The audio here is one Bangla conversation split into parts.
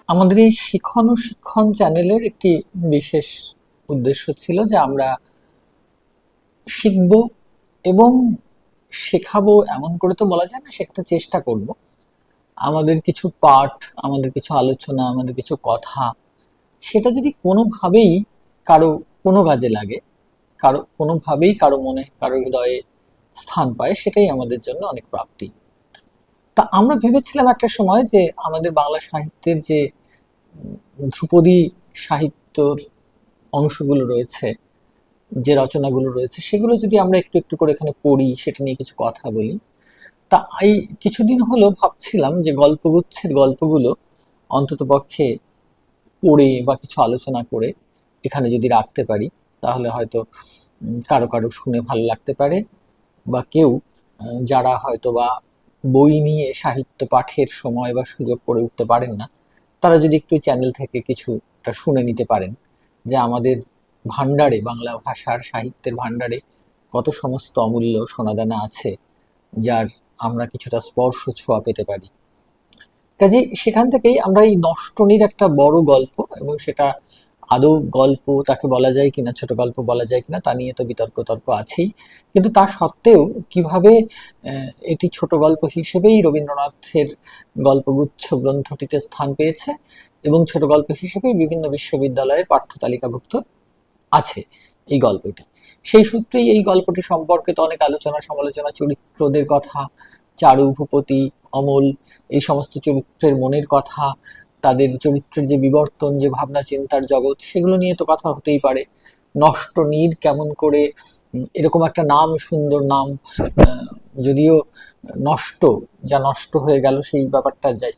আমাদের এই শিখন ও শিক্ষণ চ্যানেলের একটি বিশেষ উদ্দেশ্য ছিল যে আমরা শিখব এবং শেখাবো, এমন করে তো বলা যায় না, শেখাতে চেষ্টা করব। আমাদের কিছু পাঠ, আমাদের কিছু আলোচনা, আমাদের কিছু কথা, সেটা যদি কোনোভাবেই কারো কোনো কাজে লাগে, কারো কোনোভাবেই কারো মনে, কারো হৃদয়ে স্থান পায়, সেটাই আমাদের জন্য অনেক প্রাপ্তি। তা আমরা ভেবেছিলাম একটা সময় যে আমাদের বাংলা সাহিত্যের যে ধ্রুপদী সাহিত্যর অংশগুলো রয়েছে, যে রচনাগুলো রয়েছে, সেগুলো যদি আমরা একটু একটু করে এখানে পড়ি, সেটা নিয়ে কিছু কথা বলি। তা এই কিছুদিন হলো ভাবছিলাম যে গল্পগুচ্ছের গল্পগুলো অন্তত পক্ষে পড়ে বা কিছু আলোচনা করে এখানে যদি রাখতে পারি, তাহলে হয়তো কারো কারো শুনে ভালো লাগতে পারে, বা কেউ যারা হয়তো বা বই নিয়ে সাহিত্য পাঠের সময় বা সুযোগ করে উঠতে পারেন না, তারা যদি একটু চ্যানেল থেকে কিছুটা শুনে নিতে পারেন যে আমাদের ভান্ডারে, বাংলা ভাষার সাহিত্যের ভান্ডারে কত সমস্ত অমূল্য সোনাদানা আছে, যার আমরা কিছুটা স্পর্শ ছোঁয়া পেতে পারি। কাজে সেখান থেকেই আমরা এই নষ্টনীর একটা বড় গল্প, এবং সেটা আদৌ গল্প তাকে বলা যায় কিনা, ছোট গল্প বলা যায় কিনা, তা নিয়ে তো বিতর্ক তর্ক আছেই। কিন্তু তা সত্ত্বেও কিভাবে এটি ছোট গল্প হিসেবেই রবীন্দ্রনাথের গল্পগুচ্ছ গ্রন্থটিতে স্থান পেয়েছে এবং ছোট গল্প হিসেবেই বিভিন্ন বিশ্ববিদ্যালয়ের পাঠ্য তালিকাভুক্ত আছে এই গল্পটি, সেই সূত্রেই এই গল্পটি সম্পর্কে তো অনেক আলোচনা সমালোচনা, চরিত্রদের কথা, চারু, ভূপতি, অমল, এই সমস্ত চরিত্রের মনের কথা, তাদের চরিত্রের যে বিবর্তন, যে ভাবনা চিন্তার জগৎ, সেগুলো নিয়ে তো কথা হতেই পারে। নষ্ট নীর কেমন করে, এরকম একটা নাম, সুন্দর নাম, যদিও নষ্ট, যা নষ্ট হয়ে গেল সেই ব্যাপারটা যাই,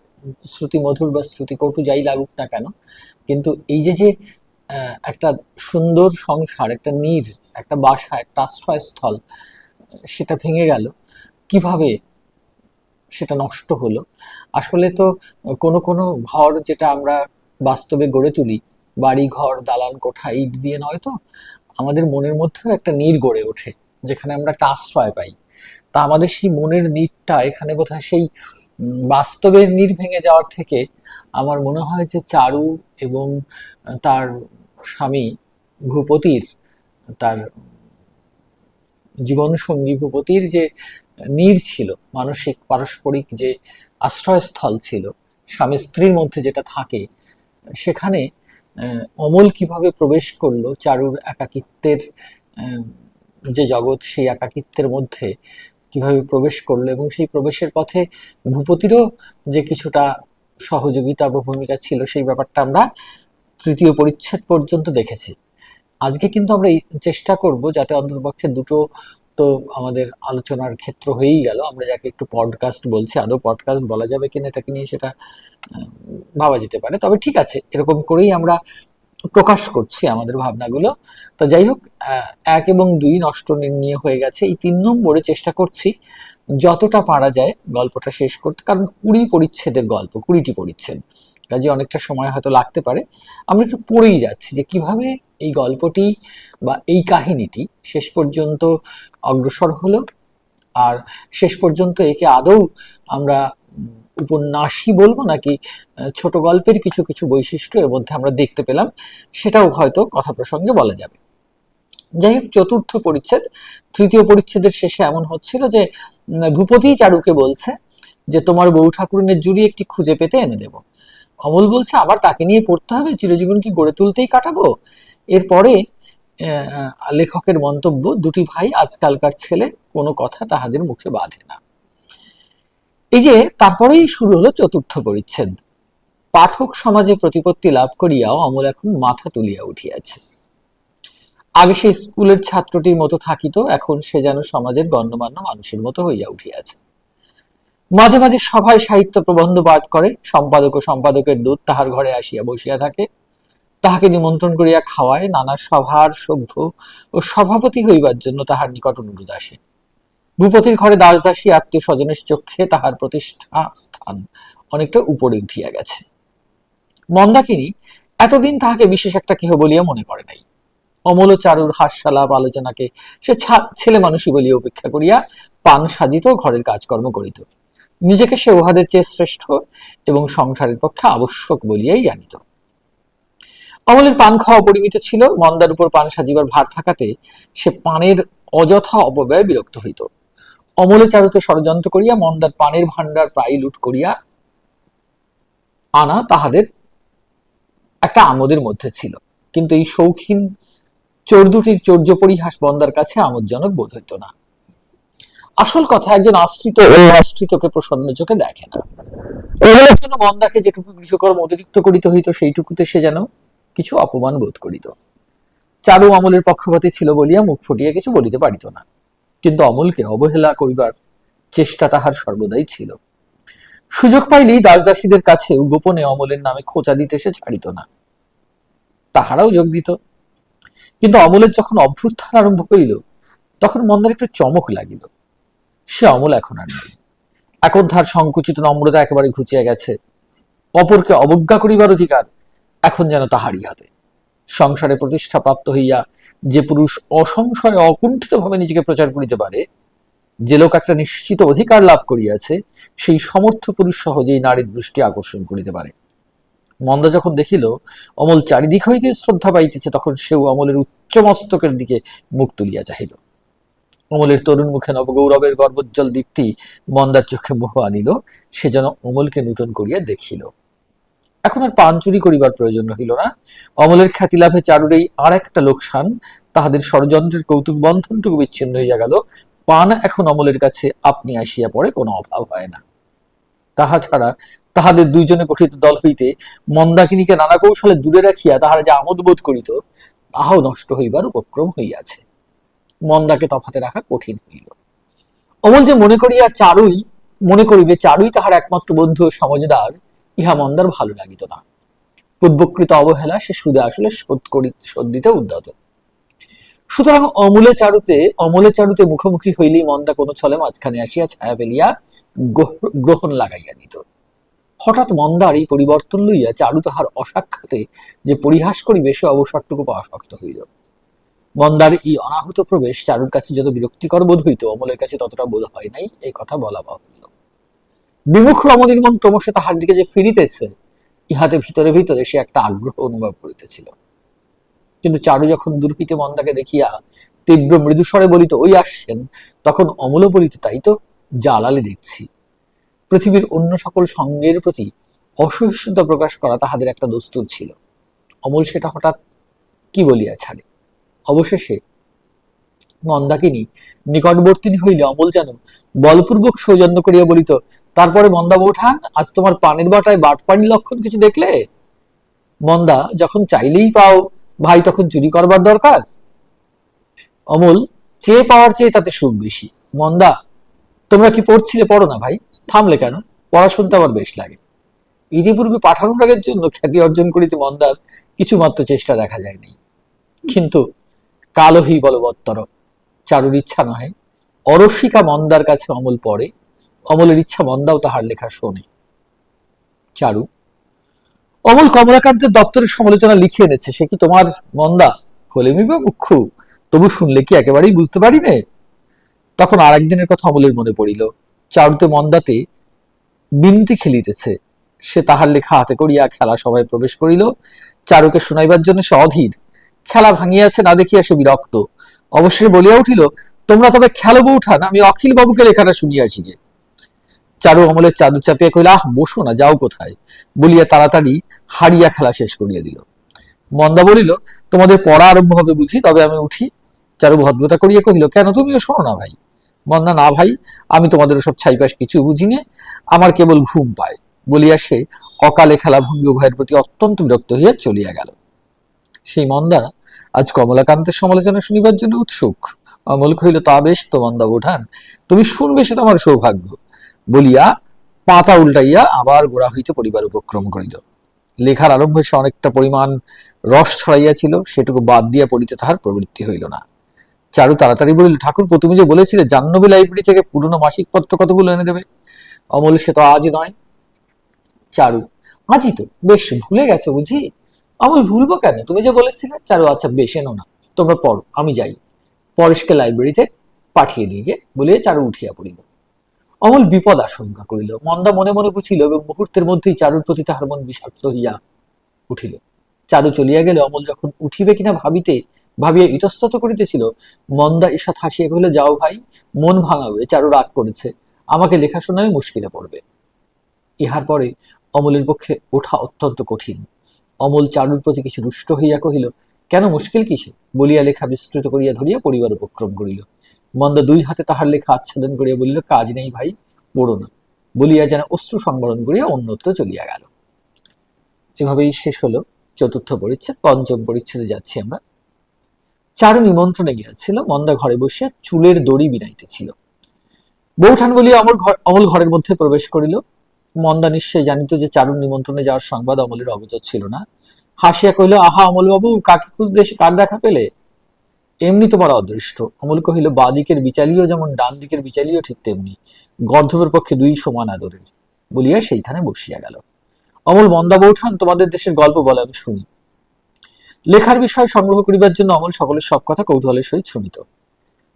শ্রুতি মধুর বা শ্রুতিকটু যাই লাগুক না কেন, কিন্তু এই যে যে একটা সুন্দর সংসার, একটা নীর, একটা বাসা, একটা আশ্রয়স্থল, সেটা ভেঙে গেল কিভাবে, সেটা নষ্ট হলো। আসলে তো কোনো কোনো ঘর যেটা আমরা বাস্তবে গড়ে তুলি, বাড়ি ঘর দালান কোঠা ইট দিয়ে নয় তো, আমাদের মনের মধ্যেও একটা নীর গড়ে ওঠে, যেখানে আমরা একটা আশ্রয় পাই। তা আমাদের সেই মনের নীরটা এখানে বোধহয় সেই বাস্তবের নীর ভেঙে যাওয়ার থেকে, আমার মনে হয় যে চারু এবং তার স্বামী ভূপতির, তার জীবনসঙ্গী ভূপতির যে নীড় ছিল, মানসিক পারস্পরিক যে আশ্রয়স্থল ছিল স্বামী স্ত্রীর মধ্যে যেটা থাকে, সেখানে অমল কিভাবে প্রবেশ করলো চারুর একাকিত্বের যে জগৎ, সেই একাকিত্বের মধ্যে কিভাবে প্রবেশ করলো, এবং সেই প্রবেশের পথে ভূপতিরও যে কিছুটা সহযোগিতা বা ভূমিকা ছিল, সেই ব্যাপারটা আমরা তৃতীয় পরিচ্ছেদ পর্যন্ত দেখেছি। আজকে কিন্তু আমরা এই চেষ্টা করব যাতে অন্ততপক্ষে দুটো তো আমাদের আলোচনার ক্ষেত্র হয়েই গেল, আমরা যাকে একটু পডকাস্ট বলছি, আদৌ পডকাস্ট বলা যাবে কিনা এটাকে নিয়ে সেটা ভাবা যেতে পারে, তবে ঠিক আছে, এরকম করেই আমরা প্রকাশ করছি আমাদের ভাবনাগুলো। তো যাই হোক, এক এবং দুই নষ্ট নির্ণয় হয়ে গেছে, এই 3 নম্বরে চেষ্টা করছি যতটা পারা যায় গল্পটা শেষ করতে, কারণ 20 পরিচ্ছেদের গল্প, 20টি পরিচ্ছেদ, কাজে অনেকটা সময় হয়তো লাগতে পারে। আমরা একটু পড়েই যাচ্ছি যে কিভাবে এই গল্পটি বা এই কাহিনীটি শেষ পর্যন্ত অগ্রসর হলো, আর শেষ পর্যন্ত একে আদৌ আমরা উপন্যাসই বলবো নাকি ছোট গল্পের কিছু কিছু বৈশিষ্ট্য এর মধ্যে আমরা দেখতে পেলাম, সেটাও হয়তো কথা প্রসঙ্গে বলা যাবে। যাই হোক, চতুর্থ পরিচ্ছেদ, তৃতীয় পরিচ্ছেদের শেষে এমন হচ্ছিল যে ভূপতি চারুকে বলছে যে তোমার বউ ঠাকুরনের জুড়ি একটি খুঁজে পেতে এনে দেব। অমল বলছে আবার তাকে নিয়ে পড়তে হবে, চিরজীবন কি গড়ে তুলতেই কাটাবো। এরপরে লেখকের মন্তব্য, দুটি ভাই আজকালকার ছেলে, কোনো কথা তাহাদের মুখে বাঁধে না। এই যে তারপরেই শুরু হলো চতুর্থ পরিচ্ছেদ। পাঠক সমাজে প্রতিপত্তি লাভ করিয়াও অমল এখন মাথা তুলিয়া উঠিয়াছে। আগে সে স্কুলের ছাত্রটির মতো থাকিত, এখন সে যেন সমাজের গণ্যমান্য মানুষের মতো হইয়া উঠিয়াছে। মাঝে মাঝে সভায় সাহিত্য প্রবন্ধ পাঠ করে, সম্পাদক ও সম্পাদকের দূত তাহার ঘরে আসিয়া বসিয়া থাকে, তাহাকে নিমন্ত্রণ করিয়া খাওয়ায়, নানা সভার সভ্য ও সভাপতি হইবার জন্য তাহার নিকট অনুরোধ আসে। ভূপতির ঘরে দাসদাসী আত্মীয় স্বজনের চক্ষে তাহার প্রতিষ্ঠা স্থান অনেকটা উপরে উঠিয়া গেছে। মন্দাকিনী এতদিন তাহাকে বিশেষ একটা কেহ বলিয়া মনে করে নাই। অমল ও চারুর হাস্যালাপ আলোচনাকে সে ছেলে মানুষই বলিয়া উপেক্ষা করিয়া পান সাজিত, ঘরের কাজকর্ম করিত। নিজেকে সে উহাদের চেয়ে শ্রেষ্ঠ এবং সংসারের পক্ষে আবশ্যক বলিয়াই জানিত। অমলের পান খাওয়া পরিমিত ছিল, মন্দার উপর পান সাজিবার ভার থাকাতে সে পানের অযথা অপব্যয় বিরক্ত হইত। অমলে চারুতে ষড়যন্ত্র করিয়া মন্দার পানের ভাণ্ডার প্রায় লুট করিয়া আনা তাহাদের একটা আমোদের মধ্যে ছিল, কিন্তু এই শৌখিন চোর দুটির চৌর্য পরিহাস মন্দার কাছে আমোদজনক বোধ হইত না। আসল কথা, একজন আশ্রিত ও আশ্রিতকে প্রসন্ন চোখে দেখে না। অমলের জন্য মন্দাকে যেটুকু গৃহকর্ম অতিরিক্ত করিতে হইত সেইটুকুতে সে যেন কিছু অপমান বোধ করিত। চারু অমলের পক্ষপাতী ছিল বলিয়া মুখ ফুটিয়া কিছু বলিতে পারিত না, কিন্তু অমলকে অবহেলা করিবার চেষ্টা তাহার সর্বদাই ছিল। সুযোগ পাইলেই দাসদাসীদের কাছে গোপনে অমলের নামে খোঁচা দিতে সে ছাড়িত না। তাহারাও যোগ দিত। কিন্তু অমলের যখন অভ্যুত্থান আরম্ভ হইল, তখন মন্দার একটু চমক লাগিল। সে অমল এখন আর নাই। এখন তার সংকুচিত নম্রতা একেবারে ঘুচিয়া গেছে। অপরকে অবজ্ঞা করিবার অধিকার এখন যেন তাহারই হাতে। সংসারে প্রতিষ্ঠা প্রাপ্ত হইয়া যে পুরুষ অসংশয়ে অকুণ্ঠিত ভাবে নিজেকে প্রচার করিতে পারে, যে লোক একটা নিশ্চিত অধিকার লাভ করিয়াছে, সেই সমর্থ পুরুষ সহজেই নারীর দৃষ্টি আকর্ষণ করিতে পারে। মন্দা যখন দেখিল অমল চারিদিক হইতে শ্রদ্ধা পাইতেছে, তখন সেও অমলের উচ্চ মস্তকের দিকে মুখ তুলিয়া চাহিল। অমলের তরুণ মুখে নবগৌরবের গর্বোজ্জ্বল দীপ্তি মন্দার চোখে মোহ আনিল। সে যেন অমলকে নূতন করিয়া দেখিল। এখন আর পান চুরি করিবার প্রয়োজন রহিল না। অমলের খ্যাতি লাভে চারুর এই আর একটা লোকসান, তাহাদের ষড়যন্ত্রের কৌতুক বন্ধনটুকু বিচ্ছিন্ন হইয়া গেল। পান এখন অমলের কাছে আপনি আসিয়া পড়ে, কোনো অভাব হয় না। তাহা ছাড়া তাহাদের দুইজনে গঠিত দল হইতে মন্দাকিনীকে নানা কৌশলে দূরে রাখিয়া তাহারা যে আমোদ বোধ করিত, তাহাও নষ্ট হইবার উপক্রম হইয়াছে। মন্দাকে তফাতে রাখা কঠিন হইল। অমল যে মনে করিবে চারুই তাহার একমাত্র বন্ধু ও সমজদার, ইহা মন্দার ভালো লাগিত না। পূর্বকৃত অবহেলা সে সুদে আসলে শোধ দিতে উদ্যত। সুতরাং অমলে চারুতে মুখোমুখি হইলেই মন্দা কোনো ছলে মাঝখানে আসিয়া ছায়া ফেলিয়া গ্রহণ লাগাইয়া দিত। হঠাৎ মন্দার এই পরিবর্তন লইয়া চারু তাহার অসাক্ষাতে যে পরিহাস করিবে, সে অবসরটুকু পাওয়া শক্ত হইল। মন্দার এই অনাহুত প্রবেশ চারুর কাছে যত বিরক্তিকর বোধ হইত, অমলের কাছে ততটা বোধ হয় নাই, এই কথা বলা বাহুল্য। বিমুখ রমণীর মন ক্রমশ তাহার দিকে যে ফিরিতেছে, ইহাতে ভিতরে ভিতরে সে একটা আগ্রহ অনুভব করিতেছিল। কিন্তু চারু যখন দূর হইতে মন্দাকে দেখিয়া তীব্র মৃদুস্বরে বলিত, ওই আসছেন, তখন অমলও বলিত, তাই তো, জালালে দেখছি। পৃথিবীর অন্য সকল সঙ্গের প্রতি অসহিষ্ণুতা প্রকাশ করা তাহাদের একটা দস্তুর ছিল। অমল সেটা হঠাৎ কি বলিয়া ছাড়ে। অবশেষে মন্দাকিনী নিকটবর্তিনী হইলে অমল যেন বলপূর্বক সৌজন্য করিয়া বলিত, তারপরে মন্দা বৌঠান, আজ তোমার পানের বাটায় বাটপানির লক্ষণ কিছু দেখলে? মন্দা, যখন চাইলেই পাও ভাই, তখন চুরি করবার দরকার? অমল, চেয়ে পাওয়ার চেয়ে তাতে সুখ বেশি। মন্দা, তোমরা কি পড়ছিলে? পড়ো না ভাই, থামলে কেন? পড়া শুনতে আমার বেশ লাগে। ইতিপূর্বে পাঠানুরাগের জন্য খ্যাতি অর্জন করিতে মন্দার কিছুমাত্র চেষ্টা দেখা যায়নি, কিন্তু কালহি বলবত্তর। চারুর ইচ্ছা নহে অরসিকা মন্দার কাছে অমল পড়ে, অমলের ইচ্ছা মন্দাও তাহার লেখা শোনে। চারু, অমল কমলাকান্তের দপ্তরের সমালোচনা লিখে এনেছে, সে কি তোমার মন্দা? হলেমি বা মুখ্যু, তবু শুনলে কি একেবারেই বুঝতে পারি নে? তখন আর একদিনের কথা অমলের মনে পড়িল। চারুতে মন্দাতে বিনতি খেলিতেছে। সে তাহার লেখা হাতে করিয়া খেলা সভায় প্রবেশ করিল। চারুকে শুনাইবার জন্য সে অধীর। খেলা ভাঙিয়াছে না দেখিয়া সে বিরক্ত। অবশেষে বলিয়া উঠিল, তোমরা তবে খেলো বউঠান, আমি অখিল বাবুকে লেখাটা শুনিয়াছি গে। চারু অমলের চাদর চাপিয়া কইল, আহ, বসো না, যাও কোথায়, বলিয়া তাড়াতাড়ি হারিয়া খেলা শেষ করিয়া দিল। মন্দা বলিল, তোমাদের পড়া আরম্ভ হবে বুঝি, তবে আমি উঠি। চারু ভদ্রতা করিয়া কহিল, কেন, তুমিও শোনো না ভাই? মন্দা, না ভাই, আমি তোমাদের সব ছাইপাশ কিছু বুঝি নে, আমার কেবল ঘুম পায়, বলিয়া সে অকালে খেলা ভঙ্গি উভয়ের প্রতি অত্যন্ত বিরক্ত হইয়া চলিয়া গেল। সেই মন্দা আজ কমলাকান্তের সমালোচনা শুনিবার জন্য উৎসুক। অমল কহিল, তা বেশ তো মন্দা বৌঠান, তুমি শুনবে, সে তোমার সৌভাগ্য, বলিয়া পাতা উল্টাইয়া আবার গোড়া হইতে পরিবার উপক্রম করিল। লেখার আরম্ভে সে অনেকটা পরিমাণ রস ছড়াইয়াছিল, সেটুকু বাদ দিয়া পড়িতে তাহার প্রবৃত্তি হইল না। চারু তাড়াতাড়ি বলিল, ঠাকুরপো, তুমি যে বলেছিলে জাহ্নবী লাইব্রেরি থেকে পুরনো মাসিক পত্র কতগুলো এনে দেবে। অমল, সে তো আজ নয়। চারু, আজই তো? বেশ, ভুলে গেছো বুঝি? অমল, ভুলবো কেন, তুমি যে বলেছিলে। চারু, আচ্ছা বেশ, এনো না, তোমরা পড়ো, আমি যাই, পরেশকে লাইব্রেরিতে পাঠিয়ে দিয়ে বলিয়া চারু উঠিয়া পড়িল। অমল বিপদ আশঙ্কা করিল, মন্দা মনে মনে বুঝিল এবং মুহূর্তের মধ্যেই চারুর প্রতি তাহার মন বিষাক্ত হইয়া উঠিল। চারু চলিয়া গেলে অমল যখন উঠিবে কিনা ভাবিয়া ইতস্তত করিতেছিল, মন্দা ঈষৎ হাসিয়া কহিল, যাও ভাই, মন ভাঙাবে, চারু রাগ করেছে, আমাকে লেখাশোনায় মুশকিলে পড়বে। ইহার পরে অমলের পক্ষে ওঠা অত্যন্ত কঠিন। অমল চারুর প্রতি কিছু রুষ্ট হইয়া কহিল, কেন, মুশকিল কিসে, বলিয়া লেখা বিস্তৃত করিয়া ধরিয়া পড়িবার উপক্রম করিল। মন্দা দুই হাতে তাহার লেখা আচ্ছাদন করিয়া বলিল, কাজ নেই ভাই, পড়ো না, বলিয়া যেন অশ্রু সংবরণ করিয়া অন্যত্র চলিয়া গেল। এভাবেই শেষ হলো চতুর্থ পরিচ্ছেদ। পঞ্চম পরিচ্ছেদে যাচ্ছি আমরা। চারু নিমন্ত্রণে গিয়াছিল। মন্দা ঘরে বসিয়া চুলের দড়ি বিনাইতেছিল। বৌঠান বলিয়া অমল ঘরের মধ্যে প্রবেশ করিল। মন্দা নিশ্চয় জানিত যে চারুর নিমন্ত্রণে যাওয়ার সংবাদ অমলের অগোচর ছিল না। হাসিয়া কহিল, আহা অমলবাবু, কাকে খুঁজতে এসে কার দেখা পেলে? এমনি তোমার অদৃষ্ট। অমল কহিল, বা দিকের বিচালিও যেমন ডান দিকের বিচালিও ঠিক তেমনি, গর্ধবের পক্ষে দুই সমান আদরের, বলিয়া সেইখানে বসিয়া গেল। অমল, মন্দা বৌঠান, তোমাদের দেশের গল্প বলে আমি শুনি। লেখার বিষয় সংগ্রহ করিবার জন্য অমল সকলের সব কথা কৌতূহলের সহিত শুনিত।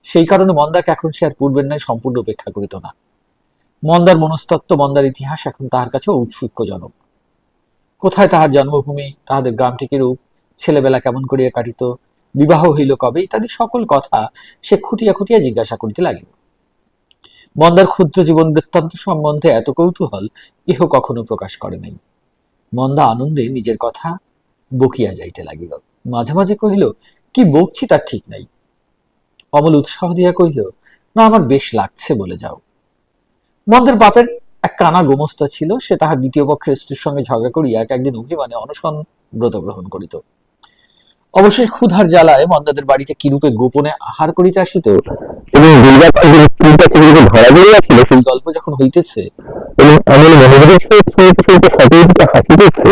সেই কারণে মন্দাকে এখন সে আর পূর্বের ন্যায় সম্পূর্ণ উপেক্ষা করিত না। মন্দার মনস্তত্ত্ব, মন্দার ইতিহাস এখন তাহার কাছে ঔৎসুক্যজনক। কোথায় তাহার জন্মভূমি, তাহাদের গ্রামটি কিরূপ, ছেলেবেলা কেমন করিয়া কাটিত, বিবাহ হইল কবে, ইত্যাদি সকল কথা সে খুঁটিয়া খুঁটিয়া জিজ্ঞাসা করিতে লাগিল। মন্দার ক্ষুদ্র জীবন বৃত্তান্ত সম্বন্ধে এত কৌতূহল ইহ কখনো প্রকাশ করে নাই। মন্দা আনন্দে নিজের কথা বকিয়া যাইতে লাগিল। মাঝে মাঝে কহিল, কি বকছি তার ঠিক নাই। অমল উৎসাহ দিয়া কহিল, না, আমার বেশ লাগছে, বলে যাও। মন্দার বাপের এক কানা গোমস্তা ছিল। সে তাহার দ্বিতীয় পক্ষের স্ত্রীর সঙ্গে ঝগড়া করিয়া একদিন অভিমানে অনশন ব্রত গ্রহণ করিত। অবশেষ ক্ষুধার জ্বালায় মন্দাদের বাড়িতে কিরূপে গোপনে আহার করিতে আসিত এবং ধরা পড়িয়াছিল, সেই গল্প যখন হইতেছে এবং অমল মনোযোগের সহিত শুনিতে শুনিতে সকলকে হাসিতেছে,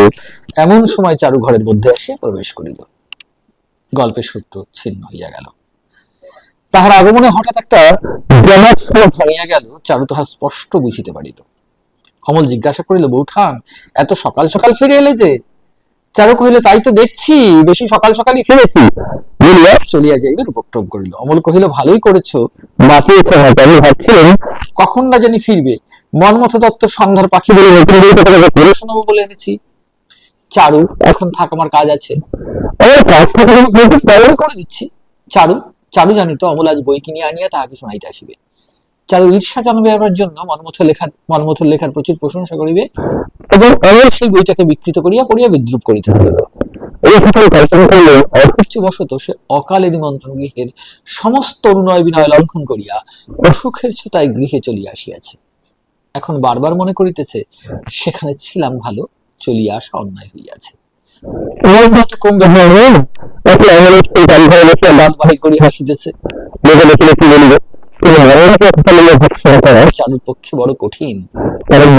এমন সময় চারু ঘরের মধ্যে আসিয়া প্রবেশ করিল। গল্পের সূত্র ছিন্ন হইয়া গেল। তাহার আগমনে হঠাৎ একটা জমাট ভাঙিয়া গেল। চারু তাহা স্পষ্ট বুঝিতে পারিল। অমল জিজ্ঞাসা করিল, বৌঠান, এত সকাল সকাল ফিরে এলে যে? চারু কহিল, তাই তো দেখছি, বেশি সকাল সকালই ফিরেছি, বলিয়া চলিয়া যাইবার উপক্রম করিল। অমল কহিল, ভালোই করেছ, বাঁচিয়েছ, আমি ভাবছিলাম কখন না জানি ফিরবে। মনমথ দত্তর সন্ধ্যার পাখি বলে নতুন বইটা তোমাকে পড়ে শোনাবো বলে এনেছি। চারু, এখন থাক, আমার কাজ আছে। করে দিচ্ছি। চারু চারু জানিত অমল আজ বই কিনিয়া আনিয়া তাহাকে শোনাইতে আসিবে। চারু ঈর্ষা জন্মাইবার জন্য মনমথর লেখার প্রচুর প্রশংসা করিবে এবং অমল সেই বইটাকে বিকৃত করিয়া পড়িয়া বিদ্রুপ করিতে লাগিল। এই সকল কল্পনা করিলে অধৈর্যবশত সে অকালে নিমন্ত্রণ গৃহের সমস্ত অনুনয় বিনয় লঙ্ঘন করিয়া অসুখের ছুতায় গৃহে চলিয়া আসিয়াছে। এখন বারবার মনে করিতেছে, সেখানে ছিলাম ভালো, চলিয়া আসা অন্যায় হইয়াছে। হাসিতেছে। চারুর পক্ষে বড় কঠিন, কারণ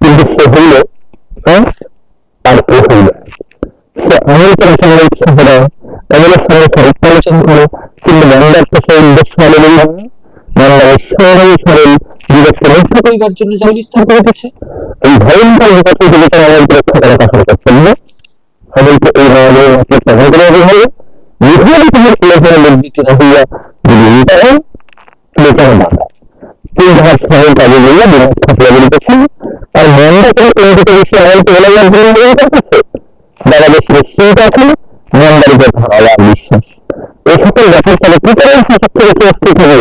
কিন্তু সে হইল আর ও হইল সে আমেরিকার সঙ্গে ইচ্ছা হলো এমনের সঙ্গে সাহিত্যালোচনা হলো, কিন্তু মন্দার তো সেই উদ্দেশ্য হলো মন্দার ঈশ্বরের সরল বিবেককে রক্ষা করিবার জন্য যা বিস্তার করিতেছে। এই ভয়ঙ্কর বিপদকে বিবেচনা আমাদেরকে রক্ষা করা কখনো করছেন না। আমাদেরকে এই ধরনের প্রধান করে হবে নির্ভয় তোমার লেখার লজ্জিত না হইয়া যদি নিতে হয় লেখার বাধা তিন ধার সরল কাজে লইয়া বিরাট থাকিয়া বলিতেছেন। আর মন্দা কোনো চিন্তিত বিষয়ে আমাদেরকে এলাইয়ার জন্য করতেছে। যারা বেশি নিশ্চিন্ত আছেন মন্দার উপর অগাধ বিশ্বাস। এই সকল ব্যাপার ফলে কি করেন শাসক থেকে অস্থির হবে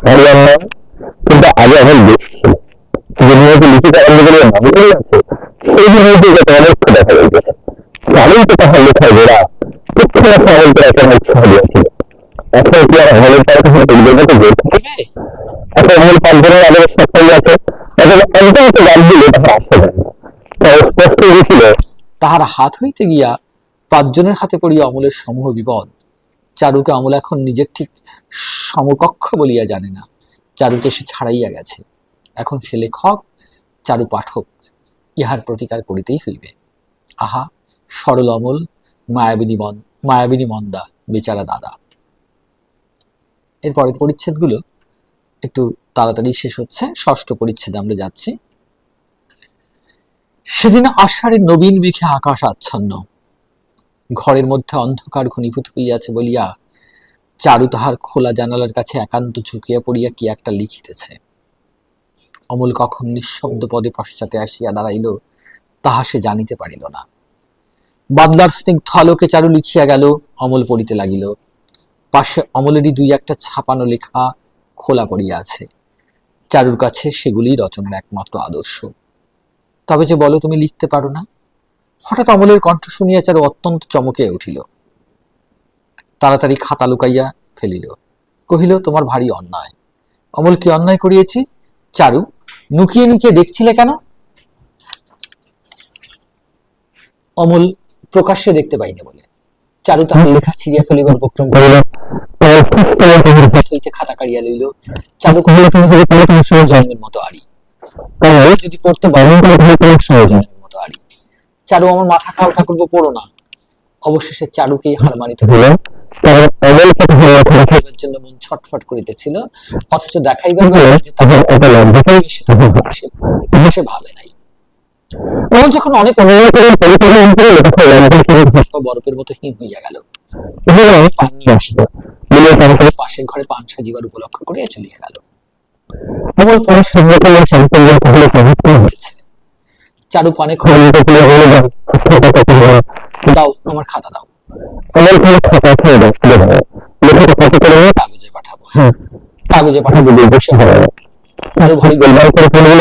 হরিয়ার নাম। কিন্তু আগে আমার দেশ ছিল যে নিয়ত লিখিত আন্দোলনের নামে করে আছে, সেই নিয়তে যত অনর্থ দেখা যাইতেছে। তাহলেই তো তাহার লেখায় গোড়া প্রত্যেক আমলকে একটা উৎসাহ দিয়েছিল। এখন কি আর আমলের তারা কখনো পরিবের মতো বই থাকে? এখন আমল 5 জনের আদরের সক্ষম আছে, এখন অন্তত বাদ দিলে তাহার আসা যায় না। তাও স্পষ্ট হয়েছিল তাহার হাত হইতে গিয়া 5 জনের হাতে পড়িয়া অমলের সমূহ বিপদ। চারুকে অমল এখন নিজের ঠিক সমকক্ষ বলিয়া জানে না। চারুকে সে ছাড়াইয়া গেছে। এখন সে লেখক, চারু পাঠক। ইহার প্রতিকার করিতেই হইবে। আহা, সরল অমল, মায়াবিনী মন্দা, বেচারা দাদা। এর পরের পরিচ্ছেদগুলো একটু তাড়াতাড়ি শেষ হচ্ছে। ষষ্ঠ পরিচ্ছেদে আমরা যাচ্ছি। সেদিন আষাঢ়ের নবীন মেঘে আকাশ আচ্ছন্ন, ঘরের মধ্যে অন্ধকার ঘনীভূত হইয়াছে বলিয়া চারু তাহার খোলা জানালার কাছে একান্ত ঝুঁকিয়া পড়িয়া কি একটা লিখিতেছে। অমল কখন নিঃশব্দ পদে পশ্চাতে আসিয়া দাঁড়াইল তাহা সে জানিতে পারিল না। বাদলার স্নিগ্ধ আলোকে চারু লিখিয়া গেল, অমল পড়িতে লাগিল। পাশে অমলেরই দুই একটা ছাপানো লেখা খোলা পড়িয়া আছে। চারুর কাছে সেগুলি রচনার একমাত্র আদর্শ। তবে যে বলো, তুমি লিখতে পারো না? হঠাৎ অমলের কণ্ঠ শুনিয়া চারু অত্যন্ত চমকিয়া উঠিল। তাড়াতাড়ি খাতা লুকাইয়া ফেলিল, কহিল, তোমার ভারী অন্যায়। অমল, কি অন্যায় করিয়েছি? চারু, নুকিয়ে নুকিয়ে দেখছিলে কেন? অমল, প্রকাশ্যে দেখতে পাইনি বলে। চারু তাহার লেখা ছিঁড়িয়া ফেলিবার উপক্রম করিল, হইতে খাতা কাড়িয়া লইল। চারু কহিল, তুমি যদি পড়ো তোমার জন্মের মতো আড়ি, যদি পড়তে পারো জন্মের মতো আড়ি। চারু, আমার মাথা খাও ঠাকুরপো, পড়ো না। অবশেষে চারুকেই হার মানিতে হইল। দেখাইবার জন্য মন ছটফট করিতেছিল, অথচ দেখাইবার যে তাহার সে ভাবে নাই। অমল যখন অনেক বরফের মতো হিম হইয়া গেল, পান নিয়ে আসিল, পাশের ঘরে পান সাজিবার উপলক্ষ করিয়া চলিয়া গেল। অমল পরে হয়েছে। চারু পানে দাও, আমার খাতা দাও। কাগজে পাঠাবো, কাগজে পাঠাবো। চারু ভারী গোলমাল করে ফেলিল।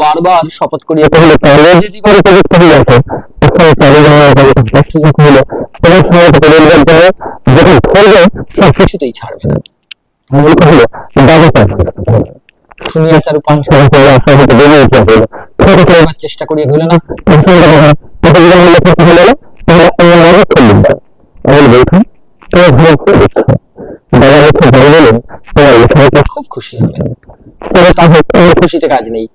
বারবার শপথ করিয়া কহিল, কিছুতেই ছাড়বে না। শুনিয়া চারু পান চেষ্টা করিয়া কহিল, না খুব খুশি হবেন, খুশিতে কাজ নেই।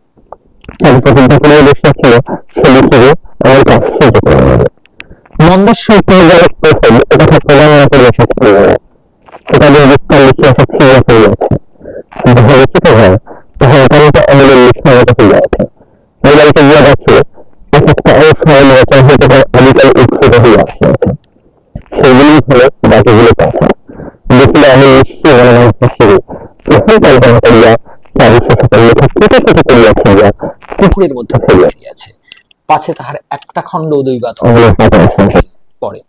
পুকুরের মধ্যে ফেলিয়াছে, পাছে তাহার একটা খণ্ড দৈবাত পড়ে।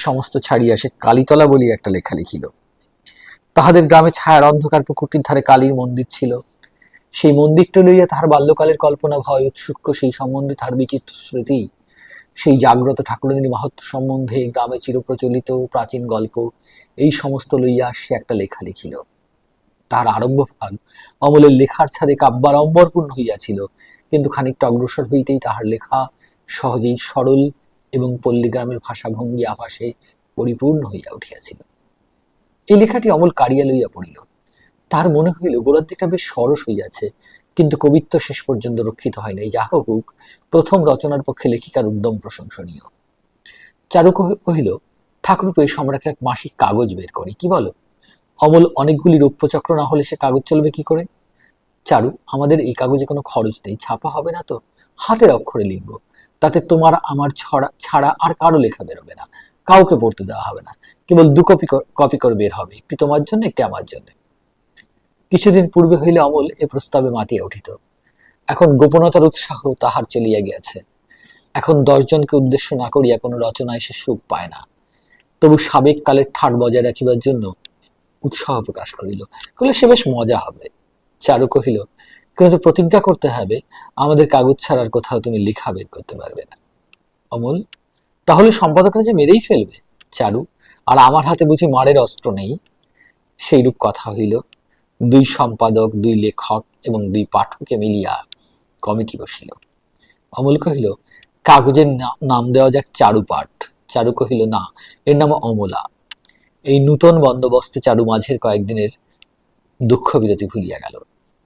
সমস্ত ছাড়িয়া সে কালীতলা বলিয়া একটা লেখা লিখিল। তাহাদের গ্রামে ছায়ার অন্ধকার পুকুরটির ধারে কালীর মন্দির ছিল। সেই মন্দিরটা লইয়া তাহার বাল্যকালের কল্পনা, ভয়, উৎসুক সেই সম্বন্ধে তাহার বিচিত্র স্মৃতি, সেই জাগ্রত ঠাকুরানীর মাহাত্ম্য সম্বন্ধে গ্রামে চিরপ্রচলিত প্রাচীন গল্প, এই সমস্ত লইয়া সে একটা লেখা লিখিল। তাহার আরম্ভ ভাগ অমলের লেখার ছাদে কাব্যাড়ম্বরপূর্ণ হইয়াছিল, কিন্তু খানিকটা অগ্রসর হইতেই তাহার লেখা সহজেই সরল এবং পল্লীগ্রামের ভাষাভঙ্গি আভাসে পরিপূর্ণ হইয়া উঠিয়াছিল। এই লেখাটি অমল কাড়িয়া লইয়া পড়িল। তাহার মনে হইল গোড়ার দিকটা বেশ সরস হইয়াছে, কিন্তু কবিত্ব শেষ পর্যন্ত রক্ষিত হয় নাই। যাহা হোক, প্রথম রচনার পক্ষে লেখিকার উদ্যম প্রশংসনীয়। চারু কহিল, ঠাকুরপো, এই সম্রাটের এক মাসিক কাগজ বের করি, কি বলো? অমল, অনেকগুলি রৌপ্যচক্র না হলে সে কাগজ চলবে কি করে? চারু, আমাদের এই কাগজে কোনো খরচ নেই, ছাপা হবে না তো, হাতের অক্ষরে লিখব, তাতে তোমার আমার ছাড়া আর কারো লেখা বেরোবে না, কাউকে পড়তে দেওয়া হবে না, কেবল 2 কপি করে বের হবে, একটি তোমার জন্য, একটি আমার জন্য। কিছুদিন পূর্বে হইলে অমল এ প্রস্তাবে মাতিয়া উঠিত, এখন গোপনতার উৎসাহ তাহার চলিয়া গিয়াছে। এখন 10 জনকে উদ্দেশ্য না করিয়া কোনো রচনায় সে সুখ পায় না। তবু সাবেক কালের ঠাট বজায় রাখিবার জন্য উৎসাহ প্রকাশ করিল, সে বেশ মজা হবে। চারু কহিল, কিন্তু প্রতিজ্ঞা করতে হবে, আমাদের কাগজ ছাড়ার কোথাও তুমি লেখা বের করতে পারবে না। অমল, তাহলে সম্পাদকরা যে মেরেই ফেলবে। চারু, আর আমার হাতে বুঝি মারের অস্ত্র নেই? সেইরূপ কথা হইল। 2 সম্পাদক, 2 লেখক এবং 2 পাঠকে মিলিয়া কমিটি বসিল। অমল কহিল, কাগজের নাম দেওয়া যাক চারুপাঠ। চারু কহিল, না, এর নাম অমলা। এই নূতন বন্দোবস্তে চারু মাঝের কয়েকদিনের দুঃখ বিরতি ভুলিয়া গেল।